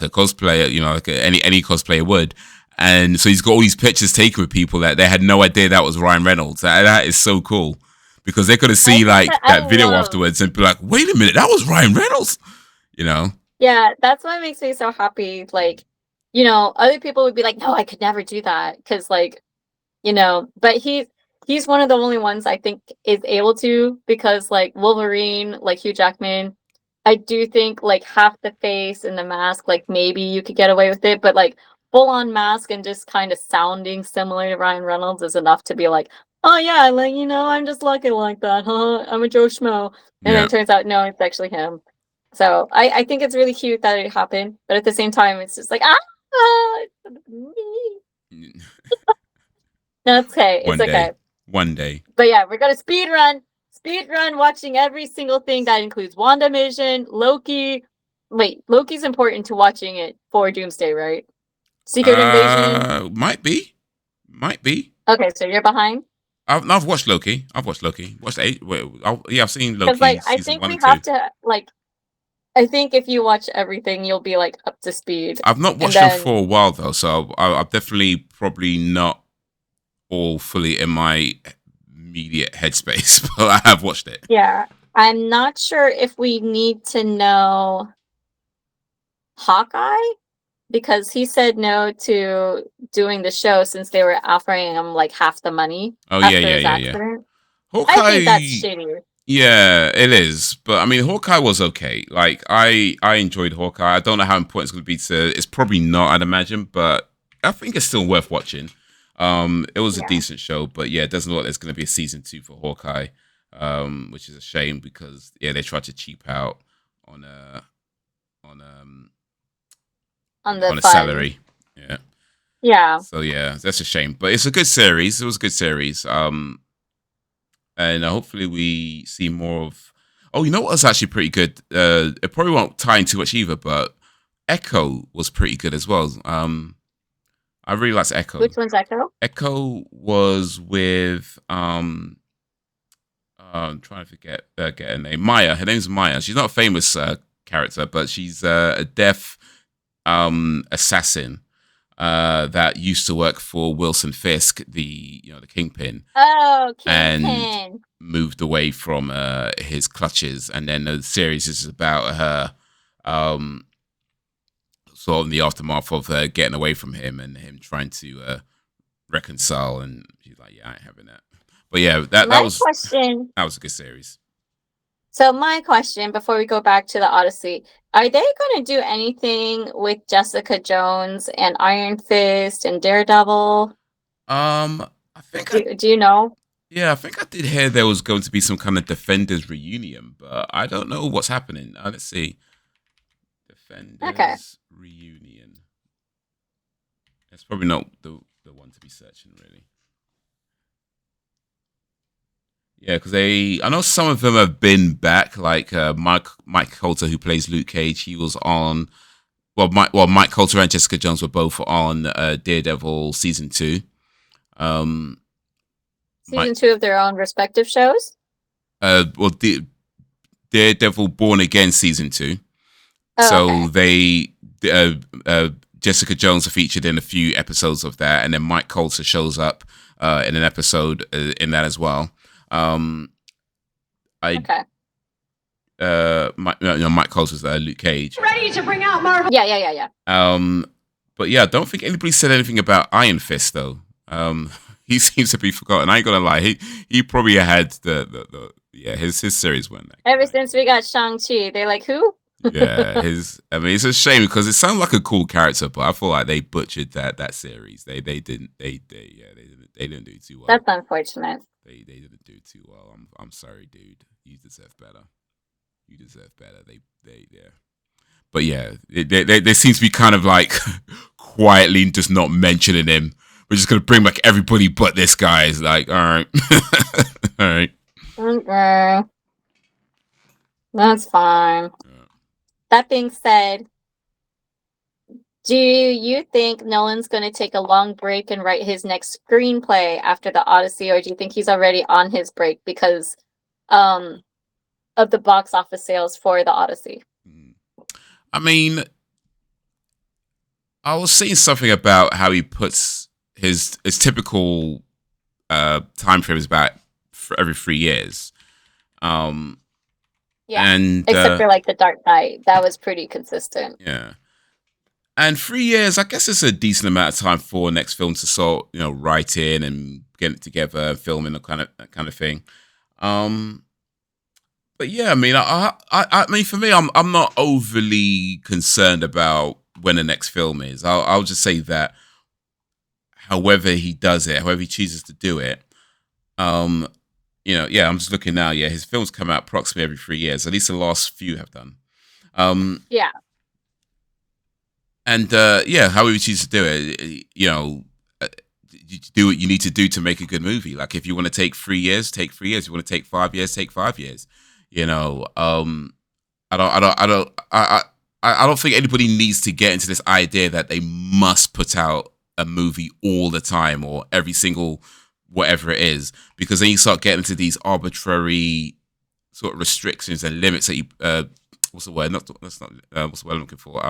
cosplayer, like any cosplayer would. And so he's got all these pictures taken with people that they had no idea that was Ryan Reynolds. That is so cool because they could have seen that video afterwards and be like, wait a minute, that was Ryan Reynolds,
Yeah, that's what makes me so happy. Like, other people would be like, no, I could never do that. Cause but he's one of the only ones I think is able to because like Wolverine, like Hugh Jackman, I do think like half the face and the mask, like maybe you could get away with it, but like full on mask and just kind of sounding similar to Ryan Reynolds is enough to be like, oh yeah, like I'm just lucky like that, huh? I'm a Joe Schmo. And then it turns out no, it's actually him. So I think it's really cute that it happened, but at the same time, it's just like no, it's okay. It's okay.
One day.
But yeah, we're gonna speed run watching every single thing that includes WandaVision, Loki. Wait, Loki's important to watching it for Doomsday, right? Secret Invasion.
Might be.
Okay, so you're behind.
I've watched Loki. Watched 8. I've seen Loki.
Because I think we have to I think if you watch everything, you'll be like up to speed.
I've not watched them for a while though, so I'm definitely probably not all fully in my immediate headspace, but I have watched it.
Yeah, I'm not sure if we need to know Hawkeye because he said no to doing the show since they were offering him like half the money
Oh yeah,
after
yeah,
his
yeah, yeah.
accident. I think that's
Hawkeye.
shitty.
Yeah, it is. But I mean, Hawkeye was okay. Like I enjoyed Hawkeye. I don't know how important it's going to be to. It's probably not, I'd imagine, but I think it's still worth watching. It was a
Yeah.
decent show, but yeah, it doesn't look like there's going to be a season 2 for Hawkeye, which is a shame because yeah, they tried to cheap out on on um
On the
on a
fun.
salary. Yeah.
Yeah.
So yeah, that's a shame. But it's a good series. It was a good series. And hopefully we see more of. Oh, you know what was actually pretty good? It probably won't tie in too much either, but Echo was pretty good as well. I really liked Echo.
Which one's Echo?
Echo was with I'm trying to get her name. Maya. Her name's Maya. She's not a famous character, but she's a deaf assassin that used to work for Wilson Fisk, the kingpin,
Oh,
and
Kingpin.
moved away from his clutches. And then the series is about her, sort of in the aftermath of getting away from him and him trying to reconcile. And she's like, "Yeah, I ain't having that." But yeah, that
My
was
question.
that was a good series.
So my question before we go back to the Odyssey, are they going to do anything with Jessica Jones and Iron Fist and Daredevil?
I think I
Do you know?
Yeah, I think I did hear there was going to be some kind of Defenders reunion, but I don't know what's happening. Let's see.
Okay.
Defenders reunion. It's probably not the one to be searching, really. Yeah, because I know some of them have been back, like Mike Coulter, who plays Luke Cage. He was on. Mike Coulter and Jessica Jones were both on Daredevil season 2. Um, Mike,
Season 2 of their own respective shows?
well, Daredevil Born Again season 2.
Oh,
So
okay.
they Jessica Jones are featured in a few episodes of that, and then Mike Coulter shows up in an episode in that as well. I
Okay.
Mike Coulter's Luke Cage.
Ready to bring out Marvel.
Yeah.
But yeah, I don't think anybody said anything about Iron Fist though. He seems to be forgotten. I ain't gonna lie, he probably had the his series went.
Ever since we got Shang-Chi, they're like, who?
Yeah, I mean, it's a shame because it sounded like a cool character, but I feel like they butchered that series. They didn't do too well.
That's unfortunate.
They didn't do too well. I'm sorry, dude. You deserve better. You deserve better. Yeah. But yeah, they seem to be kind of like quietly just not mentioning him. We're just gonna bring back everybody but this guy. It's like, all right, all right.
Okay. That's fine. That being said, do you think Nolan's going to take a long break and write his next screenplay after the Odyssey, or do you think he's already on his break because of the box office sales for the Odyssey?
I mean, I was seeing something about how he puts his typical time frame is about every 3 years.
Yeah,
and
except for like The Dark Knight, that was pretty consistent.
Yeah. And 3 years, I guess it's a decent amount of time for next film to sort, write in and get it together, film and that kind of thing. But yeah, I mean, I mean, for me, I'm not overly concerned about when the next film is. I'll just say that, however he does it, however he chooses to do it, I'm just looking now. Yeah, his films come out approximately every 3 years. At least the last few have done.
Yeah.
And however you choose to do it, you do what you need to do to make a good movie. Like if you want to take 3 years, take 3 years. If you want to take 5 years, take 5 years. I don't think anybody needs to get into this idea that they must put out a movie all the time or every single whatever it is, because then you start getting into these arbitrary sort of restrictions and limits that you what's the word? What's the word I'm looking for?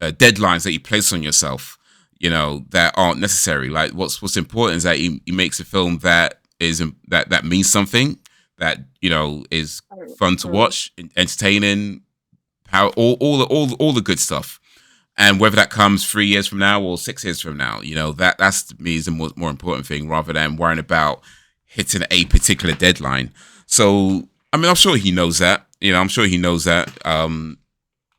Deadlines that you place on yourself, that aren't necessary. Like what's important is that he makes a film that is that means something, that is
Mm,
fun to
mm.
watch, entertaining, all the good stuff. And whether that comes 3 years from now or 6 years from now, that's to me is the more important thing, rather than worrying about hitting a particular deadline. So, I mean, I'm sure he knows that. I'm sure he knows that.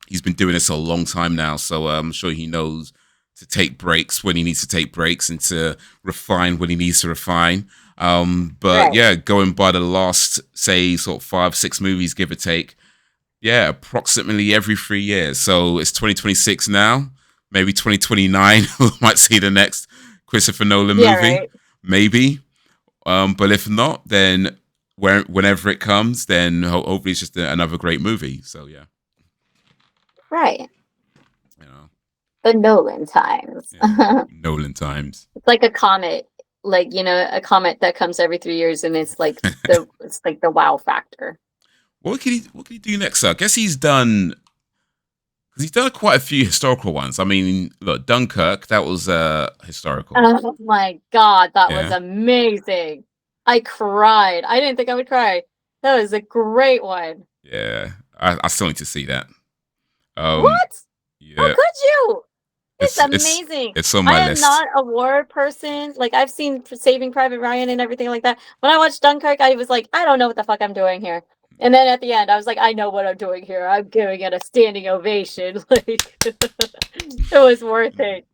He's been doing this a long time now, so I'm sure he knows to take breaks when he needs to take breaks and to refine when he needs to refine. But
Right.
yeah, going by the last, say, sort of 5-6 movies, give or take, yeah, approximately every 3 years. So it's 2026 now. Maybe 2029 we might see the next Christopher Nolan
Yeah,
movie.
right.
Maybe. But if not, then whenever it comes, then hopefully it's just another great movie. So yeah,
Right.
you know,
The Nolan times.
yeah, Nolan times.
It's like a comet, like, a comet that comes every 3 years, and it's like the wow factor.
What can he do next? I guess he's done. Because he's done quite a few historical ones. I mean, look, Dunkirk, that was historical.
Oh my God, that was
Yeah,
amazing. I cried. I didn't think I would cry. That was a great one.
yeah. I still need to see that. Um,
What? How
yeah,
could you? It's
it's it's
amazing.
it's on
I
my
am
list.
not a war person. Like, I've seen Saving Private Ryan and everything like that. When I watched Dunkirk, I was like, I don't know what the fuck I'm doing here. And then at the end, I was like, I know what I'm doing here. I'm giving it a standing ovation. Like, it was worth it.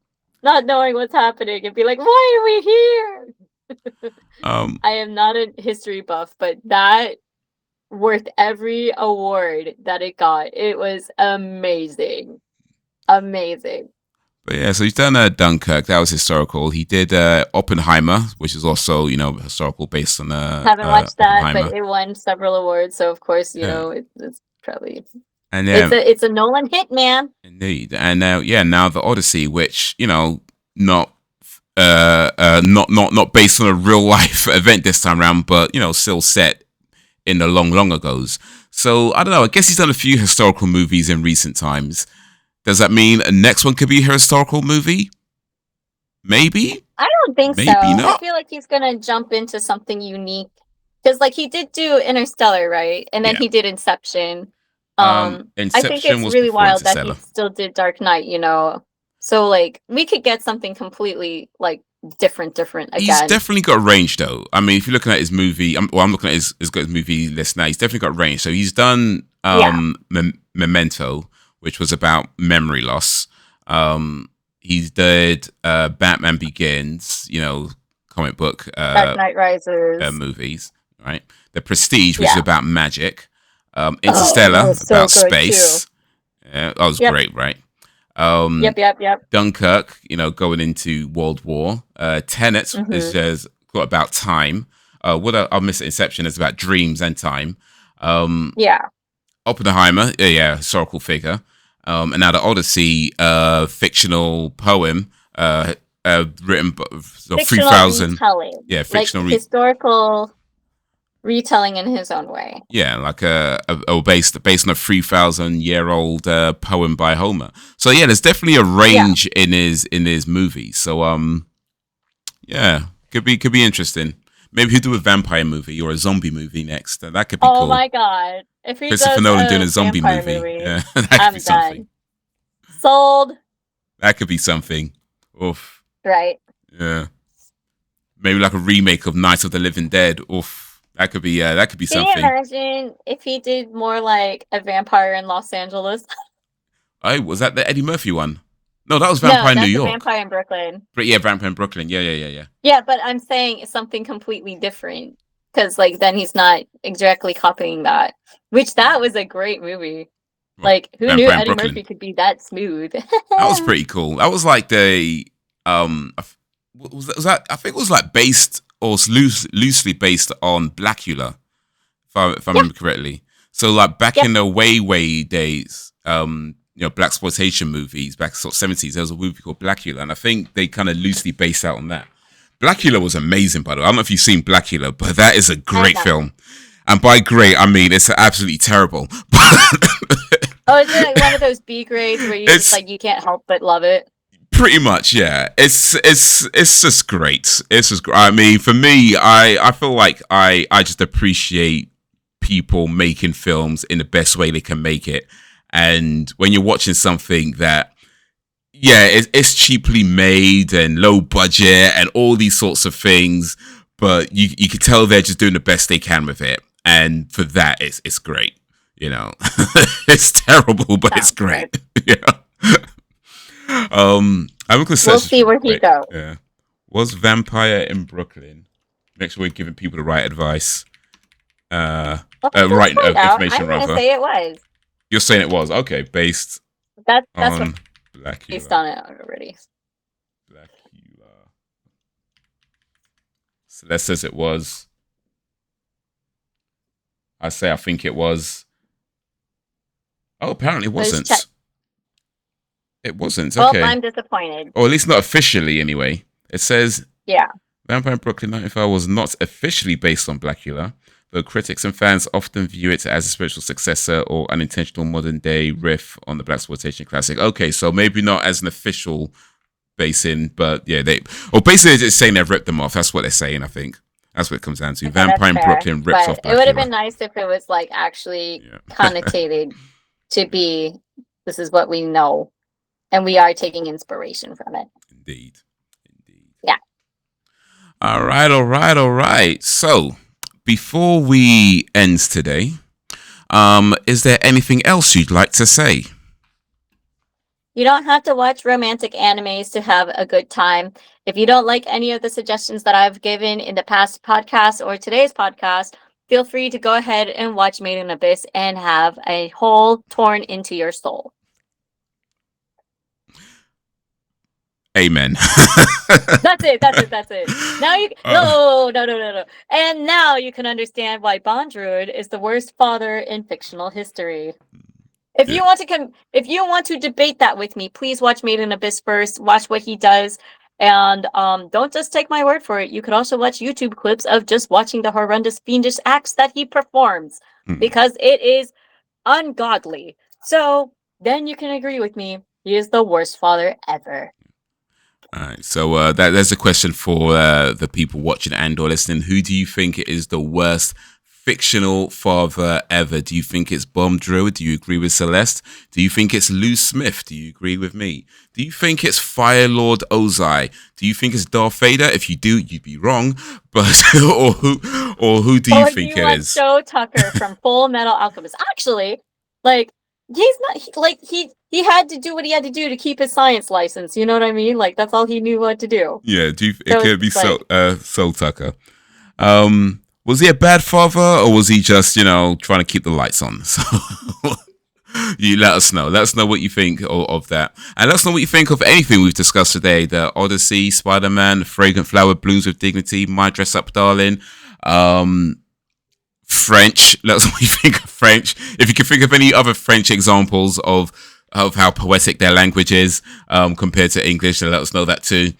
Not knowing what's happening and be like, why are we here?
Um,
I am not a history buff, but that worth every award that it got. It was amazing. Amazing.
but yeah, so he's done Dunkirk. That was historical. He did Oppenheimer, which is also historical, based on
Haven't watched that, but
Oppenheimer.
it won several awards, so of course,
Yeah,
it's probably
and then
it's a Nolan hit, man.
indeed, and now now the Odyssey, which not not based on a real life event this time around, but still set in the long ago's. So I don't know. I guess he's done a few historical movies in recent times. Does that mean a next one could be a historical movie? Maybe,
I don't think so.
maybe
I
not.
feel like he's gonna jump into something unique because, like, he did do Interstellar, right? And then
Yeah.
he did Inception. I think
Inception
it's
was
really
before
wild that he
Interstellar.
still did Dark Knight. So, like, we could get something completely like different
He's
again.
definitely got range, though. I mean, if you're looking at his movie, I'm looking at his movie list now. He's definitely got range. So he's done
Yeah.
Memento, which was about memory loss. He did Batman Begins, comic book
Dark Knight Rises.
movies, right? The Prestige, which is
Yeah.
about magic.
Oh, that
Interstellar,
was so
about
good too.
space. Yeah, that was
Yep.
great, right? Um,
Yep.
Dunkirk, going into World War. Tenet is
Hmm.
just got about time. I'll miss Inception is about dreams and time. Um,
Yeah.
Oppenheimer, yeah, historical figure. And now the Odyssey, fictional poem, written so
Fictional
3,000.
retelling.
Yeah,
Like
fictional.
historical retelling in his own way.
Yeah, like based on a 3,000-year-old poem by Homer. So yeah, there's definitely a
Yeah.
range in his movies. So yeah, could be interesting. Maybe he'll do a vampire movie or a zombie movie next. That could be
Oh
cool.
my God. If he
Christopher
does
Nolan doing
a
a zombie
vampire
movie.
movie,
Yeah, that could be
I'm
something.
done. Sold.
That could be something. Oof.
Right.
Yeah. Maybe like a remake of Night of the Living Dead. Oof. That could be
Can you
something.
imagine if he did more like a vampire in Los Angeles?
Oh, was that the Eddie Murphy one? No, that was
No,
Vampire in New
that's a
York.
vampire in Brooklyn.
But yeah, Vampire in Brooklyn. Yeah.
Yeah, but I'm saying something completely different. Because, like, then he's not exactly copying that. Which, that was a great movie.
Well,
Like, who knew
Vampire in
Eddie
Brooklyn.
Murphy could be that smooth?
That was pretty cool. That was like was that? I think it was like based or loosely based on Blackula, if I
Yeah.
remember correctly. So like back
Yep.
in the way days, black exploitation movies back sort of 70s, there was a movie called Blackula, and I think they kind of loosely based out on that. Blackula was amazing, by the way. I don't know if you've seen Blackula, but that is a great film. And by great, I mean it's absolutely terrible.
Oh, is it like one of those B grades where you just like you can't help but love it?
Pretty much, yeah. It's just great. It's just. I mean, for me, I feel like I just appreciate people making films in the best way they can make it. And when you're watching something that, it's cheaply made and low budget and all these sorts of things, but you can tell they're just doing the best they can with it. And for that, it's great. It's terrible, but it's great. I'm gonna
we'll see where he goes.
Yeah. Was Vampire in Brooklyn? Make sure we're giving people the right advice. Right information,
I'm gonna say it was.
You're saying it was? Okay, based
that's
on Blackula.
Based on it already.
Blackula. Celeste says it was. I think it was. Oh, apparently it wasn't. It wasn't. Okay.
Well, I'm disappointed.
Or at least not officially, anyway. It says, Vampire in Brooklyn 95 was not officially based on Blackula, but critics and fans often view it as a spiritual successor or unintentional modern-day riff on the blaxploitation classic. Okay, so maybe not as an official basing, but basically they're just saying they've ripped them off. That's what they're saying, I think. That's what it comes down to. Okay, Vampire in Brooklyn rips off Blackula.
It would have been nice if it was like actually connotated to be, this is what we know, and we are taking inspiration from it.
Indeed.
Yeah.
All right. So, before we end today, is there anything else you'd like to say?
You don't have to watch romantic animes to have a good time. If you don't like any of the suggestions that I've given in the past podcast or today's podcast, feel free to go ahead and watch Made in Abyss and have a hole torn into your soul.
Amen.
That's it. Now you no. And now you can understand why Bondruid is the worst father in fictional history. If you want to debate that with me, please watch Made in Abyss first. Watch what he does, and don't just take my word for it. You could also watch YouTube clips of just watching the horrendous fiendish acts that he performs, because it is ungodly. So then you can agree with me. He is the worst father ever.
All right, so there's a question for the people watching and or listening. Who do you think is the worst fictional father ever? Do you think it's Bondruid? Do you agree with Celeste? Do you think it's Lou Smith? Do you agree with me? Do you think it's Fire Lord Ozai? Do you think it's Darth Vader? If you do, you'd be wrong. But or who do you think it is?
Joe Tucker from Full Metal Alchemist. Actually, like, he's not he had to do what he had to do to keep his science license. You know what I mean? Like, that's all he knew what to do.
Yeah, it could be Soul Tucker. Was he a bad father, or was he just, trying to keep the lights on? So you let us know. Let us know what you think of that. And let us know what you think of anything we've discussed today. The Odyssey, Spider-Man, Fragrant Flower Blooms with Dignity, My Dress Up Darling, French. Let us know what you think of French. If you can think of any other French examples of how poetic their language is compared to English, then let us know that too.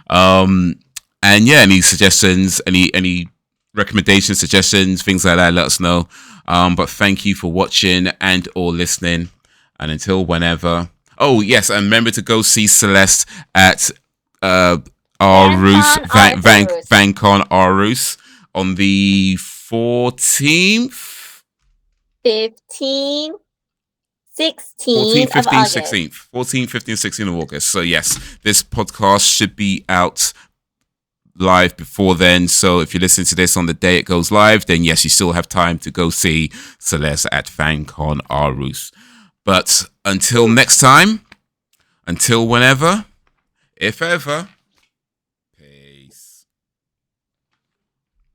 And any suggestions, any recommendations, suggestions, things like that, let us know. But thank you for watching and or listening. And until whenever. Oh, yes, and remember to go see Celeste at Aarhus, VanCon Aarhus on the 14th?
15th?
14, 15, 16th. 14, 15, 16 of August. So yes, this podcast should be out live before then. So if you listen to this on the day it goes live, then yes, you still have time to go see Celeste at VanCon Aarhus. But until next time, until whenever, if ever,